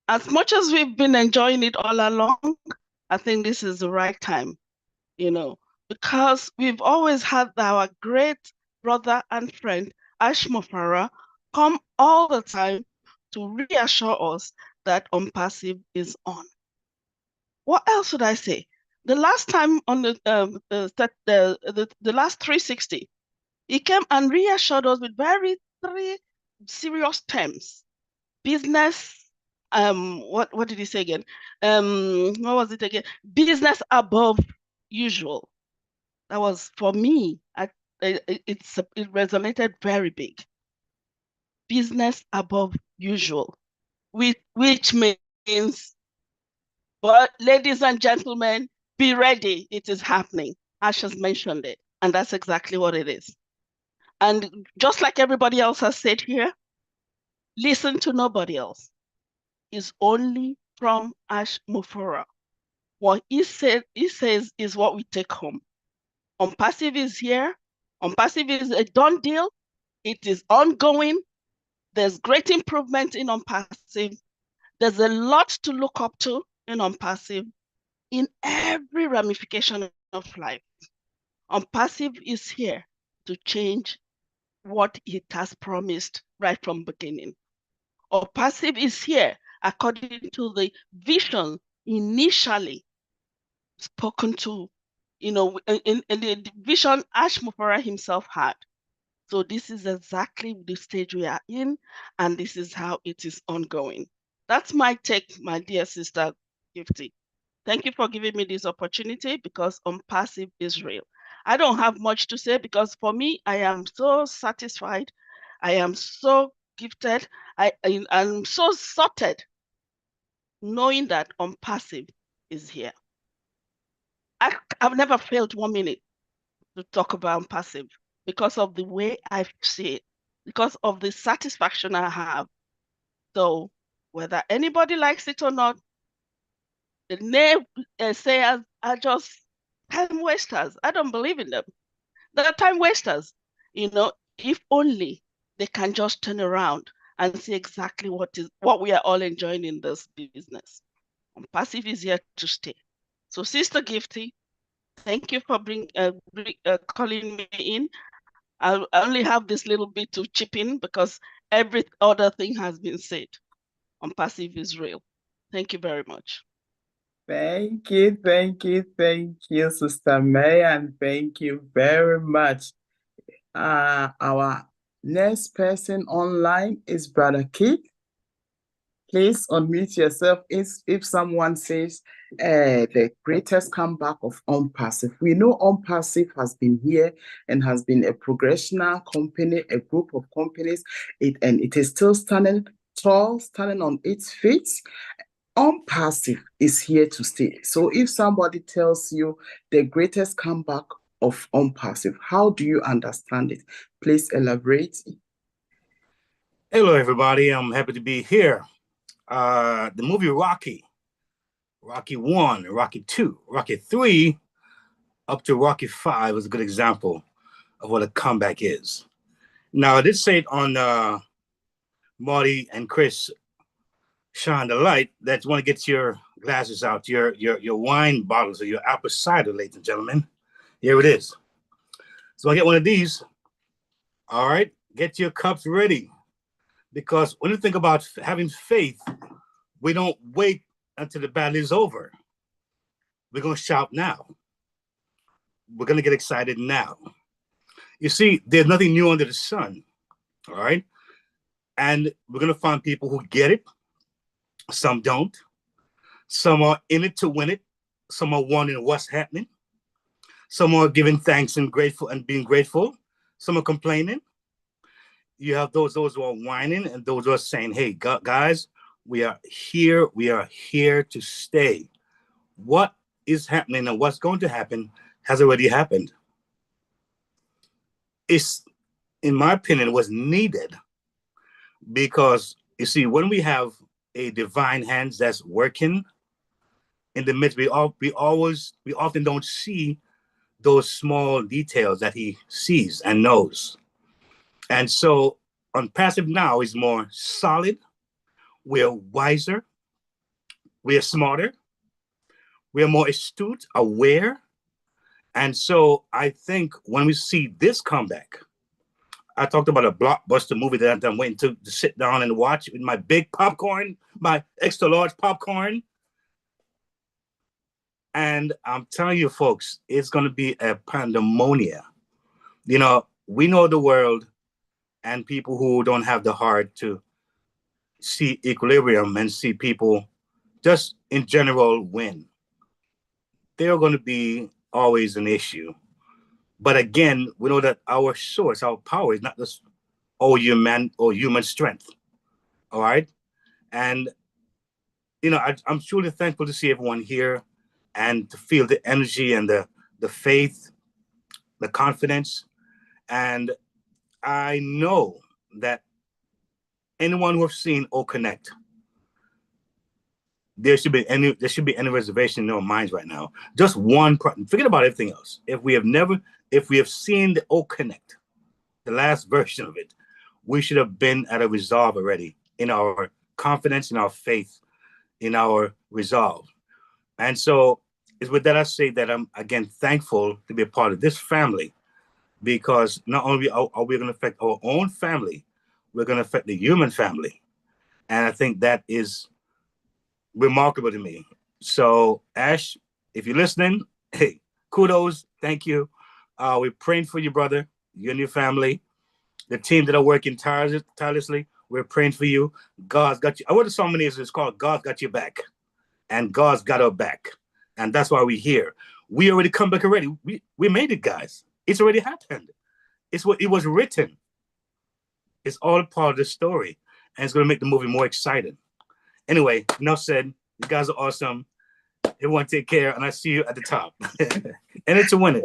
As much as we've been enjoying it all along, I think this is the right time, you know, because we've always had our great brother and friend, Ash Mofara, come all the time to reassure us that ONPASSIVE is on. What else would I say? The last time on the last 360, he came and reassured us with three serious terms. Business, what did he say again? What was it again? Business above usual. That was, for me, it resonated very big. Business above usual, which means, but ladies and gentlemen, be ready. It is happening. Ash has mentioned it, and that's exactly what it is. And just like everybody else has said here, listen to nobody else. It's only from Ash Mufura. What he says is what we take home. ONPASSIVE is here. ONPASSIVE is a done deal. It is ongoing. There's great improvement in ONPASSIVE. There's a lot to look up to in ONPASSIVE in every ramification of life. ONPASSIVE is here to change what it has promised right from beginning. ONPASSIVE is here according to the vision initially spoken to, you know, in the vision Ash Mufara himself had. So this is exactly the stage we are in, and this is how it is ongoing. That's my take, my dear sister Gifty. Thank you for giving me this opportunity, because ONPASSIVE is real. I don't have much to say, because for me, I am so satisfied. I am so gifted. I'm so sorted knowing that ONPASSIVE is here. I've never failed 1 minute to talk about ONPASSIVE because of the way I see it, because of the satisfaction I have. So whether anybody likes it or not, the naysayers are just time wasters. I don't believe in them. They're time wasters. You know, if only they can just turn around and see exactly what we are all enjoying in this business. ONPASSIVE is here to stay. So, Sister Gifty, thank you for calling me in. I only have this little bit to chip in because every other thing has been said. ONPASSIVE is real. Thank you very much. Thank you, Sister May, and thank you very much. Our next person online is Brother Keith. Please unmute yourself if someone says the greatest comeback of ONPASSIVE. We know ONPASSIVE has been here and has been a progressional company, a group of companies, and it is still standing tall, standing on its feet. ONPASSIVE is here to stay. So if somebody tells you the greatest comeback of ONPASSIVE, how do you understand it? Please elaborate. Hello, everybody. I'm happy to be here. The movie Rocky 1, Rocky 2, Rocky 3, up to Rocky 5 is a good example of what a comeback is. Now, I did say it on Marty and Chris Shine the Light that you want to get your glasses out, your wine bottles or your apple cider, ladies and gentlemen. Here it is. So I get one of these. All right, get your cups ready. Because when you think about having faith, we don't wait until the battle is over. We're going to shout now. We're going to get excited now. You see, there's nothing new under the sun, all right? And we're going to find people who get it. Some don't. Some are in it to win it. Some are wondering what's happening. Some are giving thanks and grateful and being grateful. Some are complaining. You have those who are whining and those who are saying, hey, guys, we are here. We are here to stay. What is happening and what's going to happen has already happened. It's, in my opinion, was needed because, you see, when we have a divine hand that's working in the midst. We often don't see those small details that he sees and knows. And so Unpassive now is more solid. We're wiser. We're smarter. We're more astute, aware. And so I think when we see this comeback, I talked about a blockbuster movie that I'm waiting to sit down and watch with my big popcorn, my extra large popcorn. And I'm telling you, folks, it's going to be a pandemonium. You know, we know the world and people who don't have the heart to see equilibrium and see people just in general win. They're going to be always an issue. But again, we know that our source, our power is not just all human strength. All right. And, you know, I'm truly thankful to see everyone here and to feel the energy and the faith, the confidence. And I know that anyone who has seen O Connect, there should be any reservation in their minds right now. Just one, forget about everything else. If we have seen the O Connect, the last version of it, we should have been at a resolve already in our confidence, in our faith, in our resolve. And so it's with that I say that I'm again thankful to be a part of this family, because not only are we going to affect our own family, we're going to affect the human family. And I think that is remarkable to me. So Ash, if you're listening, hey, kudos, thank you. We're praying for you, brother, you and your family. The team that are working tirelessly, we're praying for you. God's got you. I wrote a song is it's called God's Got Your Back. And God's got our back. And that's why we're here. We already come back already. We made it, guys. It's already happened. It's what it was written. It's all part of the story. And it's going to make the movie more exciting. Anyway, enough said. You guys are awesome. Everyone take care. And I see you at the top. And it's a winner.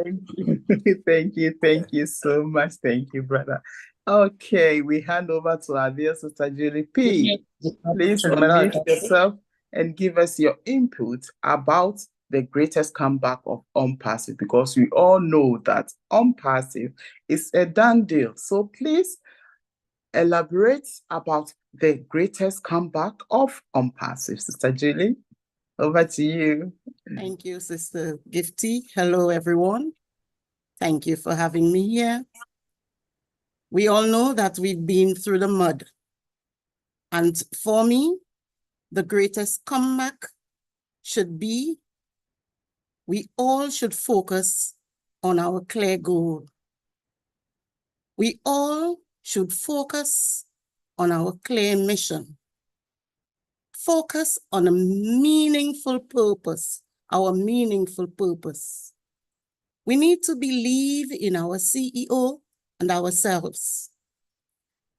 Thank you. Thank you so much. Thank you, brother. Okay, we hand over to our dear sister Julie P. Please unmute yourself and give us your input about the greatest comeback of Unpassive, because we all know that Unpassive is a done deal. So please elaborate about the greatest comeback of Unpassive. Sister Julie, over to you. Thank you, Sister Gifty. Hello, everyone. Thank you for having me here. We all know that we've been through the mud. And for me, the greatest comeback should be, we all should focus on our clear goal. We all should focus on our clear mission. Focus on a meaningful purpose, our meaningful purpose. We need to believe in our CEO and ourselves.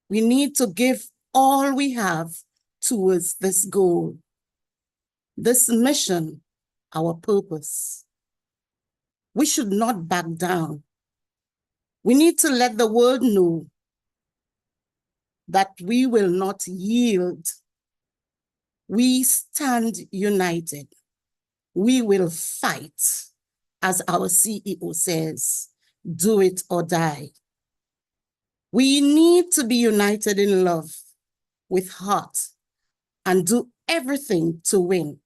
We need to give all we have towards this goal, this mission, our purpose. We should not back down. We need to let the world know that we will not yield. We stand united. We will fight, as our CEO says, do it or die. We need to be united in love, with heart, and do everything to win.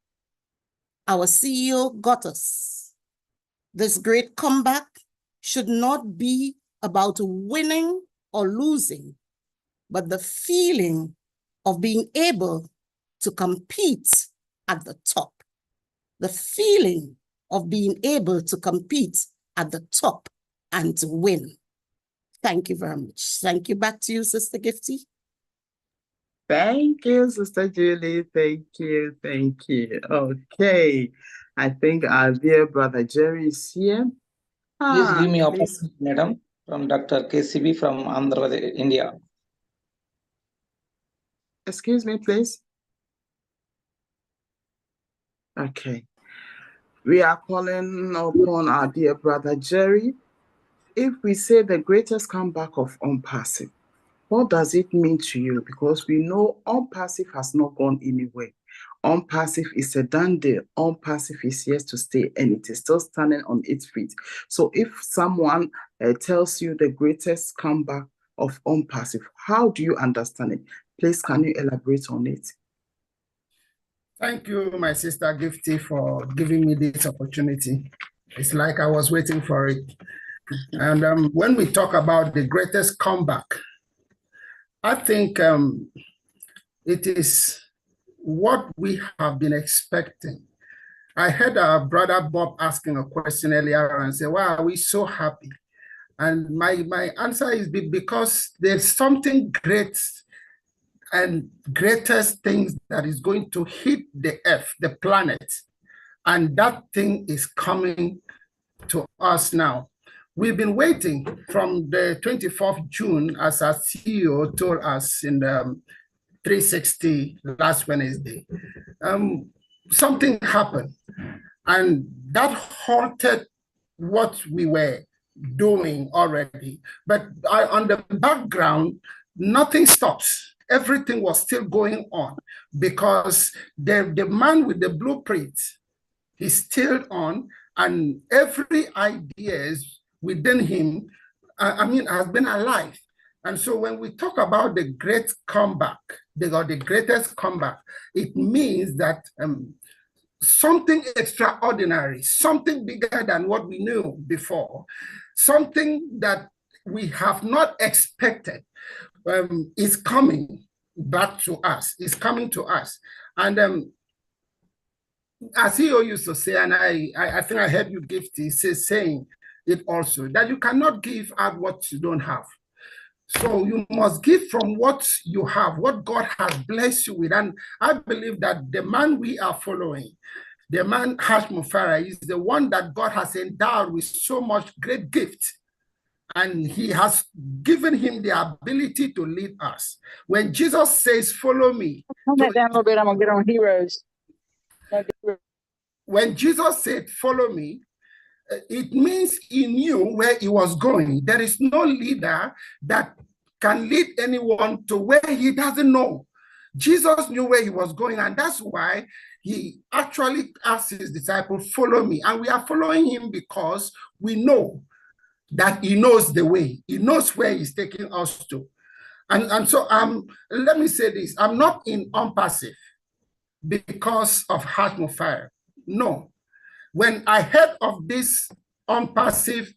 Our CEO got us. This great comeback should not be about winning or losing, but the feeling of being able to compete at the top. The feeling of being able to compete at the top and to win. Thank you very much. Thank you. Back to you, Sister Gifty. Thank you, Sister Julie. Thank you. Thank you. Okay. I think our dear brother Jerry is here. Please give me opportunity, madam, from Dr. KCB from Andhra Pradesh, India. Excuse me, please. Okay. We are calling upon our dear brother Jerry. If we say the greatest comeback of Unpassive, What does it mean to you? Because we know unpassive has not gone anywhere. Unpassive is a done deal. Unpassive is here to stay, and it is still standing on its feet. So if someone tells you the greatest comeback of unpassive, how do you understand it? Please, can you elaborate on it? Thank you, my sister Gifty, for giving me this opportunity. It's like I was waiting for it. And when we talk about the greatest comeback, I think it is what we have been expecting. I heard our brother Bob asking a question earlier and say, why are we so happy? And my answer is because there's something great and greatest things that is going to hit the earth, the planet. And that thing is coming to us now. We've been waiting from the 24th June, as our CEO told us in the 360 last Wednesday. Something happened, and that halted what we were doing already. But on the background, nothing stops. Everything was still going on because the man with the blueprint is still on, and every idea within him, has been alive. And so when we talk about the great comeback, the greatest comeback, it means that something extraordinary, something bigger than what we knew before, something that we have not expected is coming back to us, is coming to us. And as CEO used to say, and I think I heard you, Gifty, saying it also, that you cannot give out what you don't have. So you must give from what you have, what God has blessed you with. And I believe that the man we are following, the man Hashmufara, is the one that God has endowed with so much great gift. And he has given him the ability to lead us. When Jesus says, follow me. Turn that down a little bit, I'm gonna get on heroes. When Jesus said, follow me, it means he knew where he was going. There is no leader that can lead anyone to where he doesn't know. Jesus knew where he was going, and that's why he actually asked his disciples, follow me. And we are following him because we know that he knows the way. He knows where he's taking us to. And so let me say this, I'm not in unpassive because of Hashmufara. No. When I heard of this unpassive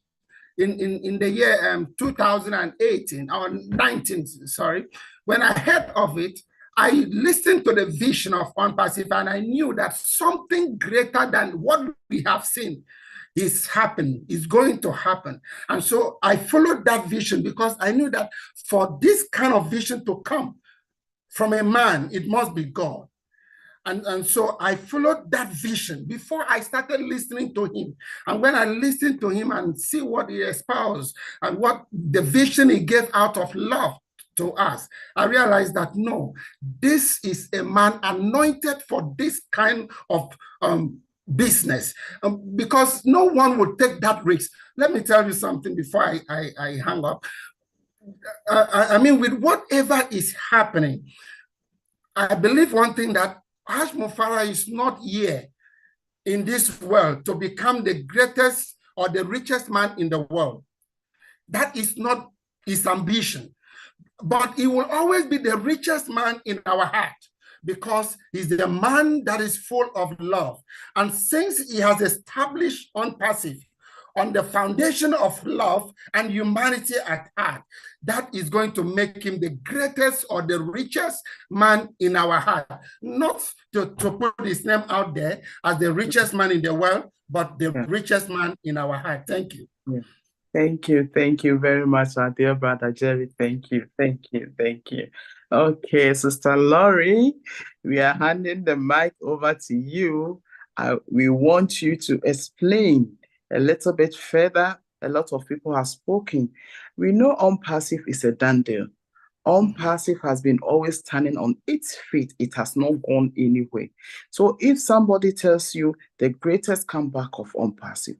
in the year 2018 or 19, sorry, when I heard of it, I listened to the vision of unpassive, and I knew that something greater than what we have seen is happening, is going to happen. And so I followed that vision because I knew that for this kind of vision to come from a man, it must be God. And so I followed that vision before I started listening to him. And when I listened to him and see what he espoused and what the vision he gave out of love to us, I realized that no, this is a man anointed for this kind of business, because no one would take that risk. Let me tell you something before I hang up. I mean, with whatever is happening, I believe one thing, that Hashmufara is not here in this world to become the greatest or the richest man in the world. That is not his ambition. But he will always be the richest man in our heart because he's the man that is full of love. And since he has established unpassive on the foundation of love and humanity at heart, that is going to make him the greatest or the richest man in our heart. Not to put his name out there as the richest man in the world, but the richest man in our heart. Thank you. Yeah. Thank you very much, our dear brother Jerry. Thank you. Okay, Sister Laurie, we are handing the mic over to you. We want you to explain a little bit further. A lot of people have spoken. We know unpassive is a done deal. Unpassive has been always standing on its feet. It has not gone anywhere. So if somebody tells you the greatest comeback of unpassive,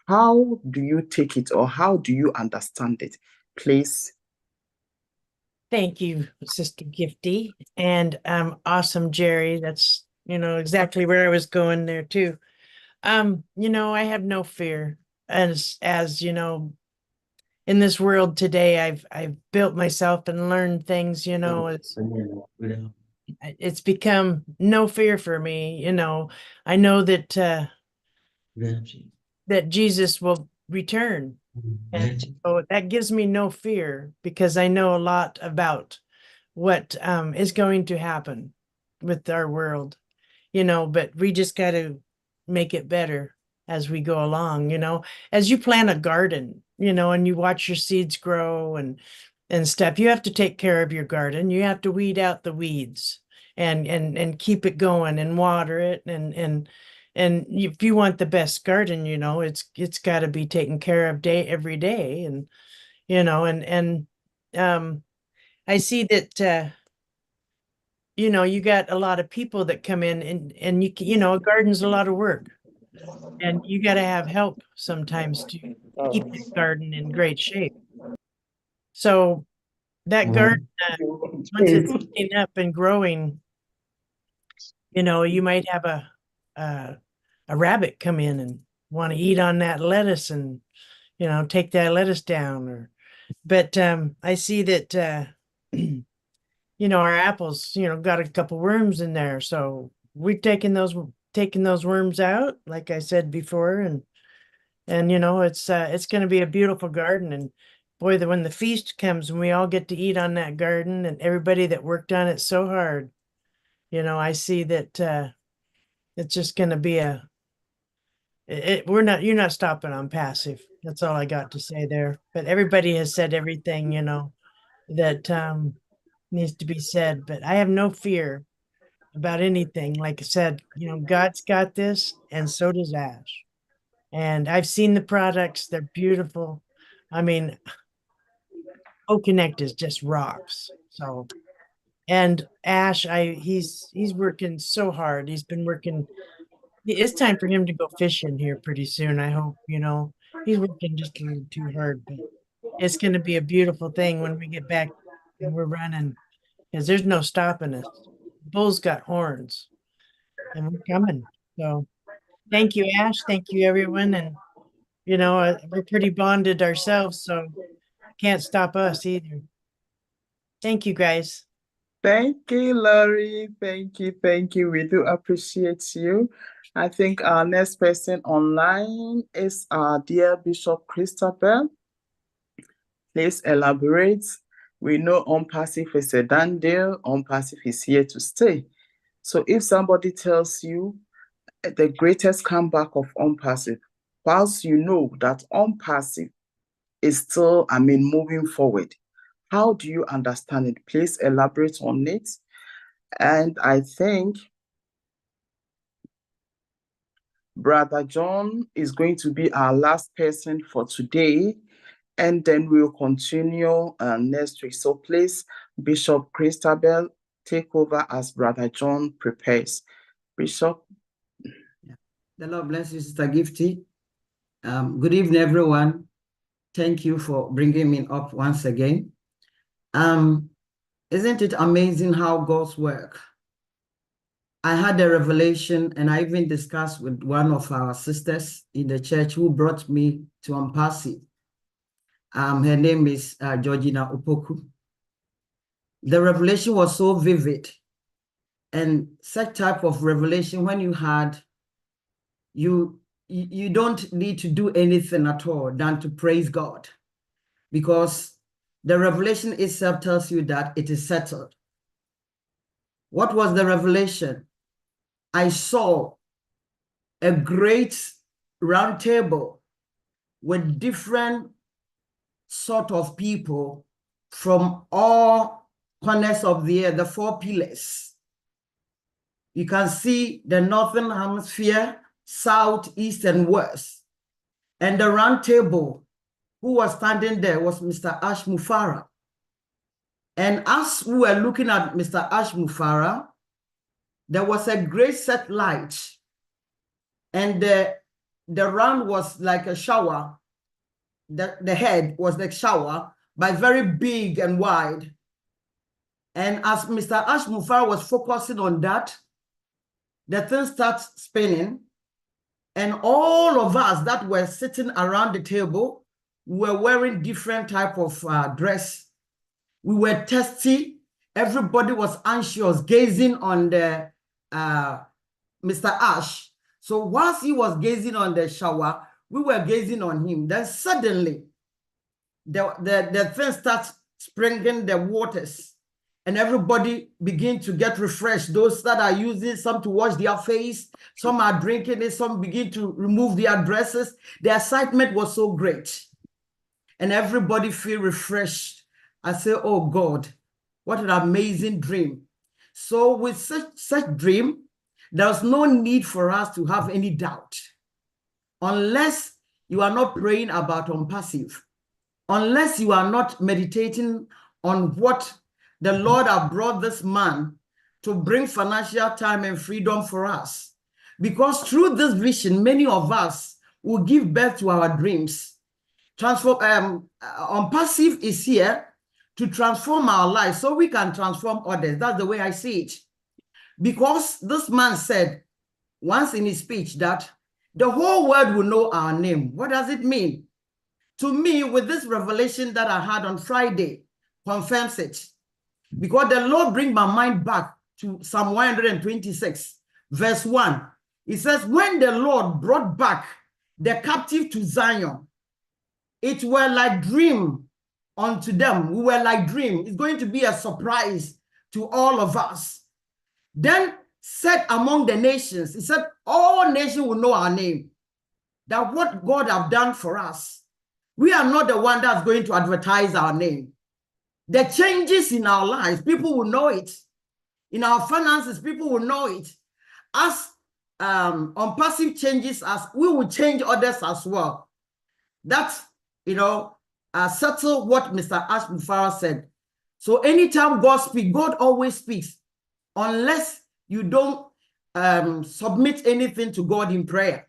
how do you take it, or how do you understand it? Please. Thank you, Sister Gifty, and awesome, Jerry. That's exactly where I was going there too. I have no fear, as in this world today. I've built myself and learned things. It's become no fear for me. I know that that Jesus will return. And so that gives me no fear because I know a lot about what is going to happen with our world, but we just got to make it better as we go along, as you plant a garden, and you watch your seeds grow and stuff. You have to take care of your garden. You have to weed out the weeds and keep it going and water it and if you want the best garden, it's got to be taken care of every day. And I see that you got a lot of people that come in and a garden's a lot of work, and you got to have help sometimes to keep the garden in great shape. So that garden, once it's heating up and growing, you might have a rabbit come in and want to eat on that lettuce and take that lettuce down. But I see that our apples got a couple worms in there, so we've taken those worms out, like I said before, and it's going to be a beautiful garden. And boy, when the feast comes and we all get to eat on that garden and everybody that worked on it so hard, I see that it's just going to be you're not stopping on passive. That's all I got to say there. But everybody has said everything, that needs to be said. But I have no fear about anything. Like I said, God's got this, and so does Ash. And I've seen the products, they're beautiful. I mean, O-Connect is just rocks. So, and Ash, he's working so hard. He's been working. It's time for him to go fishing here pretty soon. I hope, he's working just a little too hard, but it's going to be a beautiful thing when we get back and we're running, because there's no stopping us. Bull's got horns and we're coming. So thank you, Ash. Thank you, everyone. And, we're pretty bonded ourselves, so can't stop us either. Thank you, guys. Thank you, Laurie. Thank you. Thank you. We do appreciate you. I think our next person online is our dear Bishop Christabel. Please elaborate. We know ONPASSIVE is a done deal. ONPASSIVE is here to stay. So if somebody tells you the greatest comeback of ONPASSIVE, whilst you know that ONPASSIVE is still, moving forward, how do you understand it? Please elaborate on it. And I think Brother John is going to be our last person for today, and then we'll continue next week. So please, Bishop Christabel, take over as Brother John prepares. Bishop. The Lord bless you, Sister Gifty. Good evening, everyone. Thank you for bringing me up once again. Isn't it amazing how God's work? I had a revelation, and I even discussed with one of our sisters in the church who brought me to ONPASSIVE. Her name is Georgina Opoku. The revelation was so vivid, and such type of revelation, when you had, you don't need to do anything at all than to praise God, because the revelation itself tells you that it is settled. What was the revelation? I saw a great round table with different sort of people from all corners of the earth, the four pillars. You can see the northern hemisphere, south, east, and west. And the round table, who was standing there was Mr. Ash Mufara. And as we were looking at Mr. Ash Mufara, there was a great set light, and the round was like a shower. The head was like shower, but very big and wide. And as Mr. Ashmufar was focusing on that, the thing starts spinning. And all of us that were sitting around the table were wearing different type of dress. We were thirsty. Everybody was anxious, gazing on the Mr. Ash. So whilst he was gazing on the shower, we were gazing on him. Then suddenly, the thing starts sprinkling the waters, and everybody begin to get refreshed. Those that are using some to wash their face, some are drinking it, some begin to remove their dresses. The excitement was so great, and everybody feel refreshed. I say, oh God, what an amazing dream. So with such dream, there's no need for us to have any doubt, unless you are not praying about unpassive, unless you are not meditating on what the Lord have brought this man to bring financial time and freedom for us. Because through this vision, many of us will give birth to our dreams. Unpassive is here to transform our lives so we can transform others. That's the way I see it. Because this man said once in his speech that the whole world will know our name. What does it mean? To me, with this revelation that I had on Friday, confirms it. Because the Lord bring my mind back to Psalm 126, verse 1. It says, when the Lord brought back the captive to Zion, it were like dream unto them. We were like dream. It's going to be a surprise to all of us. Then said among the nations, he said, all nations will know our name. That what God have done for us. We are not the one that's going to advertise our name. The changes in our lives, people will know it. In our finances, people will know it. As unpassive changes us, we will change others as well. That's, settle what Mr. Ashmufara said. So anytime God speaks, God always speaks, unless you don't submit anything to God in prayer.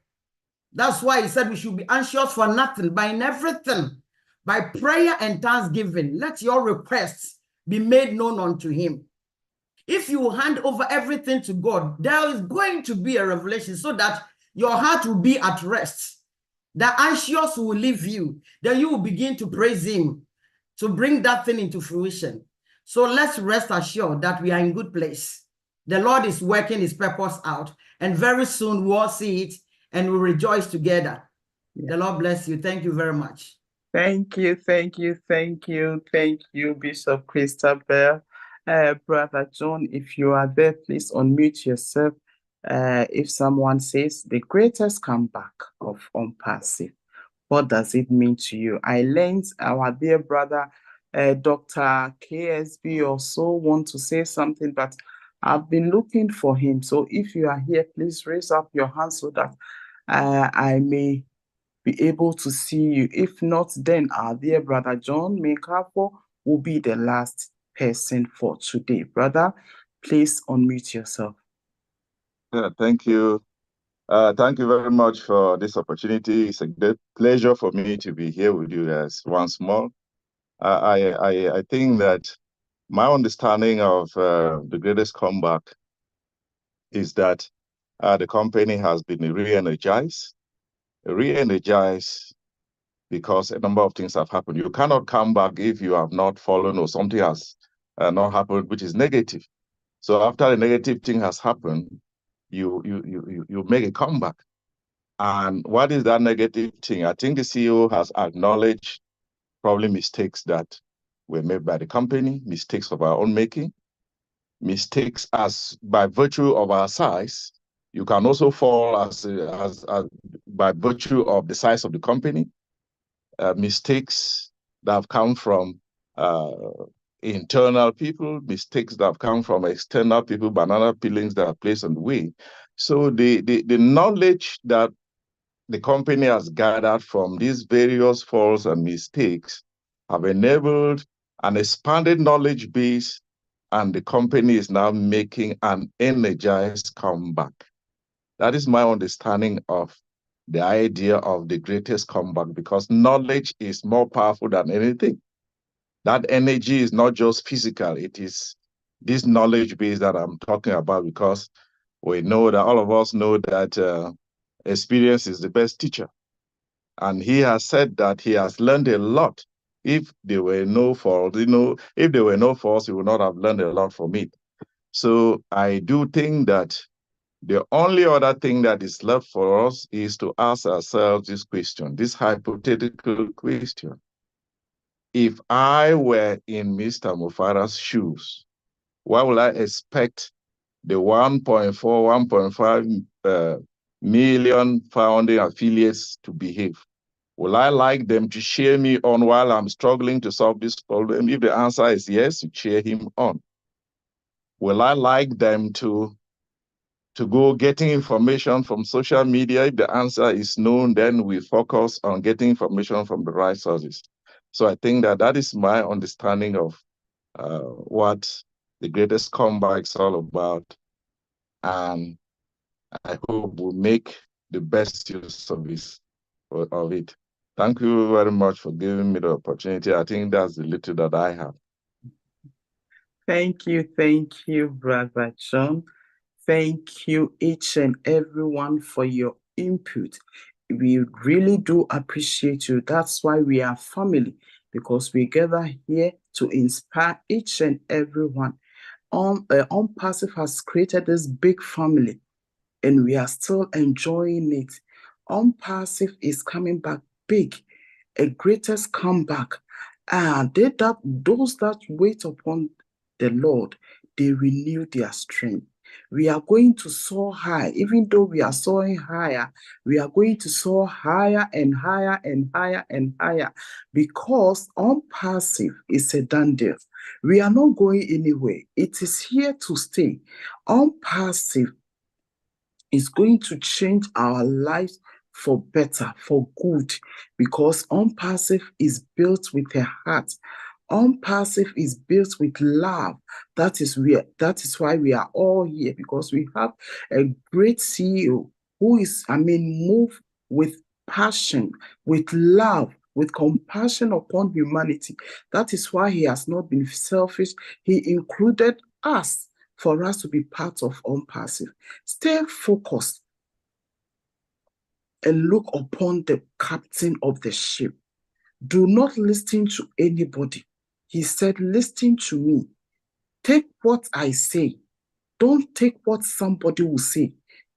That's why he said we should be anxious for nothing, but in everything, by prayer and thanksgiving, let your requests be made known unto him. If you hand over everything to God, there is going to be a revelation so that your heart will be at rest. The anxious will leave you. Then you will begin to praise him to bring that thing into fruition. So let's rest assured that we are in good place. The Lord is working his purpose out, and very soon we'll all see it and we'll rejoice together. Yeah. The Lord bless you. Thank you very much. Thank you, Bishop Christabel. Brother John, if you are there, please unmute yourself. If someone says the greatest comeback of unpassive, what does it mean to you? I learned our dear brother, Dr. KSB also want to say something, but I've been looking for him. So if you are here, please raise up your hand so that I may be able to see you. If not, then our dear brother John Mekafo will be the last person for today. Brother, please unmute yourself. Yeah, thank you. Thank you very much for this opportunity. It's a great pleasure for me to be here with you guys once more. I think that my understanding of the greatest comeback is that the company has been re-energized because a number of things have happened. You cannot come back if you have not fallen or something has not happened, which is negative. So after the negative thing has happened, you make a comeback. And what is that negative thing? I think the CEO has acknowledged probably mistakes that were made by the company, mistakes of our own making, mistakes as by virtue of our size. You can also fall as by virtue of the size of the company. Mistakes that have come from internal people, mistakes that have come from external people, banana peelings that are placed on the way. So the knowledge that the company has gathered from these various faults and mistakes have enabled an expanded knowledge base, and the company is now making an energized comeback. That is my understanding of the idea of the greatest comeback, because knowledge is more powerful than anything. That energy is not just physical, it is this knowledge base that I'm talking about, because we know that all of us know that experience is the best teacher. And he has said that he has learned a lot. If there were no fault, if there were no faults, he would not have learned a lot from it. So I do think that the only other thing that is left for us is to ask ourselves this question, this hypothetical question. If I were in Mr. Mufara's shoes, what would I expect the 1.4, 1.5 million founding affiliates to behave? Will I like them to cheer me on while I'm struggling to solve this problem? If the answer is yes, you cheer him on. Will I like them to go getting information from social media? If the answer is no, then we focus on getting information from the right sources. So I think that is my understanding of what the greatest comeback is all about. And I hope we'll make the best use of it. Thank you very much for giving me the opportunity. I think that's the little that I have. Thank you, Brother John. Thank you, each and everyone, for your input. We really do appreciate you. That's why we are family, because we gather here to inspire each and everyone. ONPASSIVE has created this big family, and we are still enjoying it. ONPASSIVE is coming back big, a greatest comeback. And those that wait upon the Lord, they renew their strength. We are going to soar high. Even though we are soaring higher, we are going to soar higher and higher and higher and higher, because ONPASSIVE is a done deal. We are not going anywhere. It is here to stay. ONPASSIVE is going to change our lives for better, for good, because ONPASSIVE is built with a heart. ONPASSIVE is built with love. That is why we are all here, because we have a great CEO who is, moved with passion, with love, with compassion upon humanity. That is why he has not been selfish. He included us for us to be part of ONPASSIVE. Stay focused and look upon the captain of the ship. Do not listen to anybody. He said, listen to me. Take what I say. Don't take what somebody will say.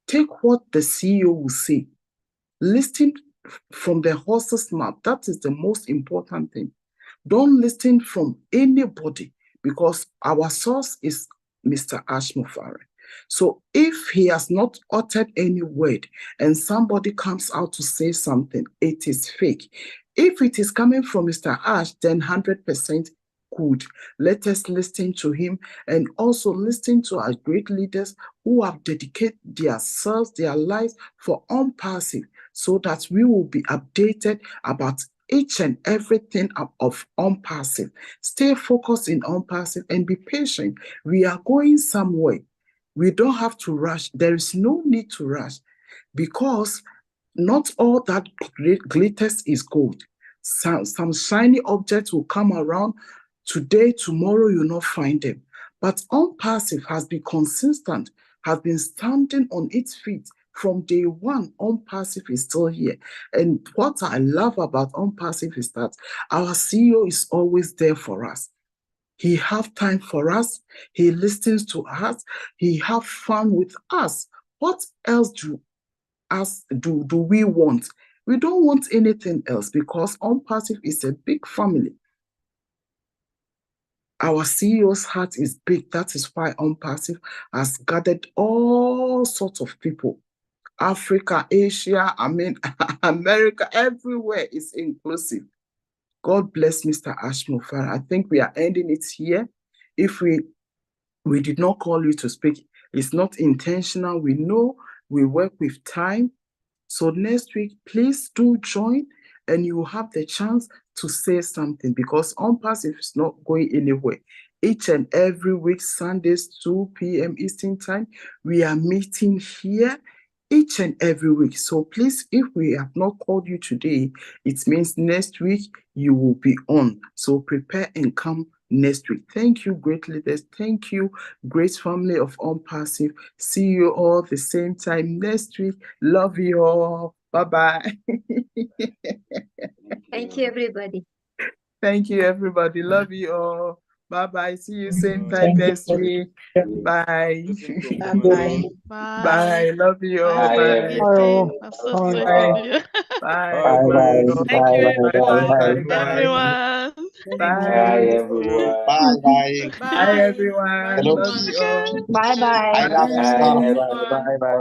Take what the CEO will say. Listen from the horse's mouth. That is the most important thing. Don't listen from anybody, because our source is Mr. Ashmufare. So if he has not uttered any word and somebody comes out to say something, it is fake. If it is coming from Mr. Ash, then 100% good. Let us listen to him, and also listen to our great leaders who have dedicated themselves, their lives for ONPASSIVE, so that we will be updated about each and everything of ONPASSIVE. Stay focused in ONPASSIVE and be patient. We are going somewhere. We don't have to rush. There is no need to rush, because not all that glitters is gold. Some shiny objects will come around today, tomorrow you'll not find them. But ONPASSIVE has been consistent, has been standing on its feet. From day one, ONPASSIVE is still here. And what I love about ONPASSIVE is that our CEO is always there for us. He have time for us. He listens to us. He have fun with us. What else do we want? We don't want anything else, because ONPASSIVE is a big family. Our CEO's heart is big. That is why ONPASSIVE has gathered all sorts of people. Africa, Asia, America, everywhere is inclusive. God bless Mr. Ashmufare. I think we are ending it here. If we did not call you to speak, it's not intentional. We know we work with time. So next week, please do join, and you will have the chance to say something, because ONPASSIVE is not going anywhere. Each and every week, Sundays, 2 p.m. Eastern Time, we are meeting here each and every week. So please, if we have not called you today, it means next week you will be on. So prepare and come next week. Thank you, great leaders. Thank you, great family of Unpassive. See you all the same time next week. Love you all. Bye-bye. Thank you, everybody. Thank you, everybody. Love you all. Bye-bye. See you same time next week. Bye. Bye. Bye. Love you all. Bye, Bye. Gifty. I'm so sweet of you. Bye. Bye. Love you all. Thank you, Bye. everyone. Bye. Everyone. Bye. Bye. Bye, everyone. Bye, Love everyone. you all. Bye-bye. I love you. Bye. Bye. Bye.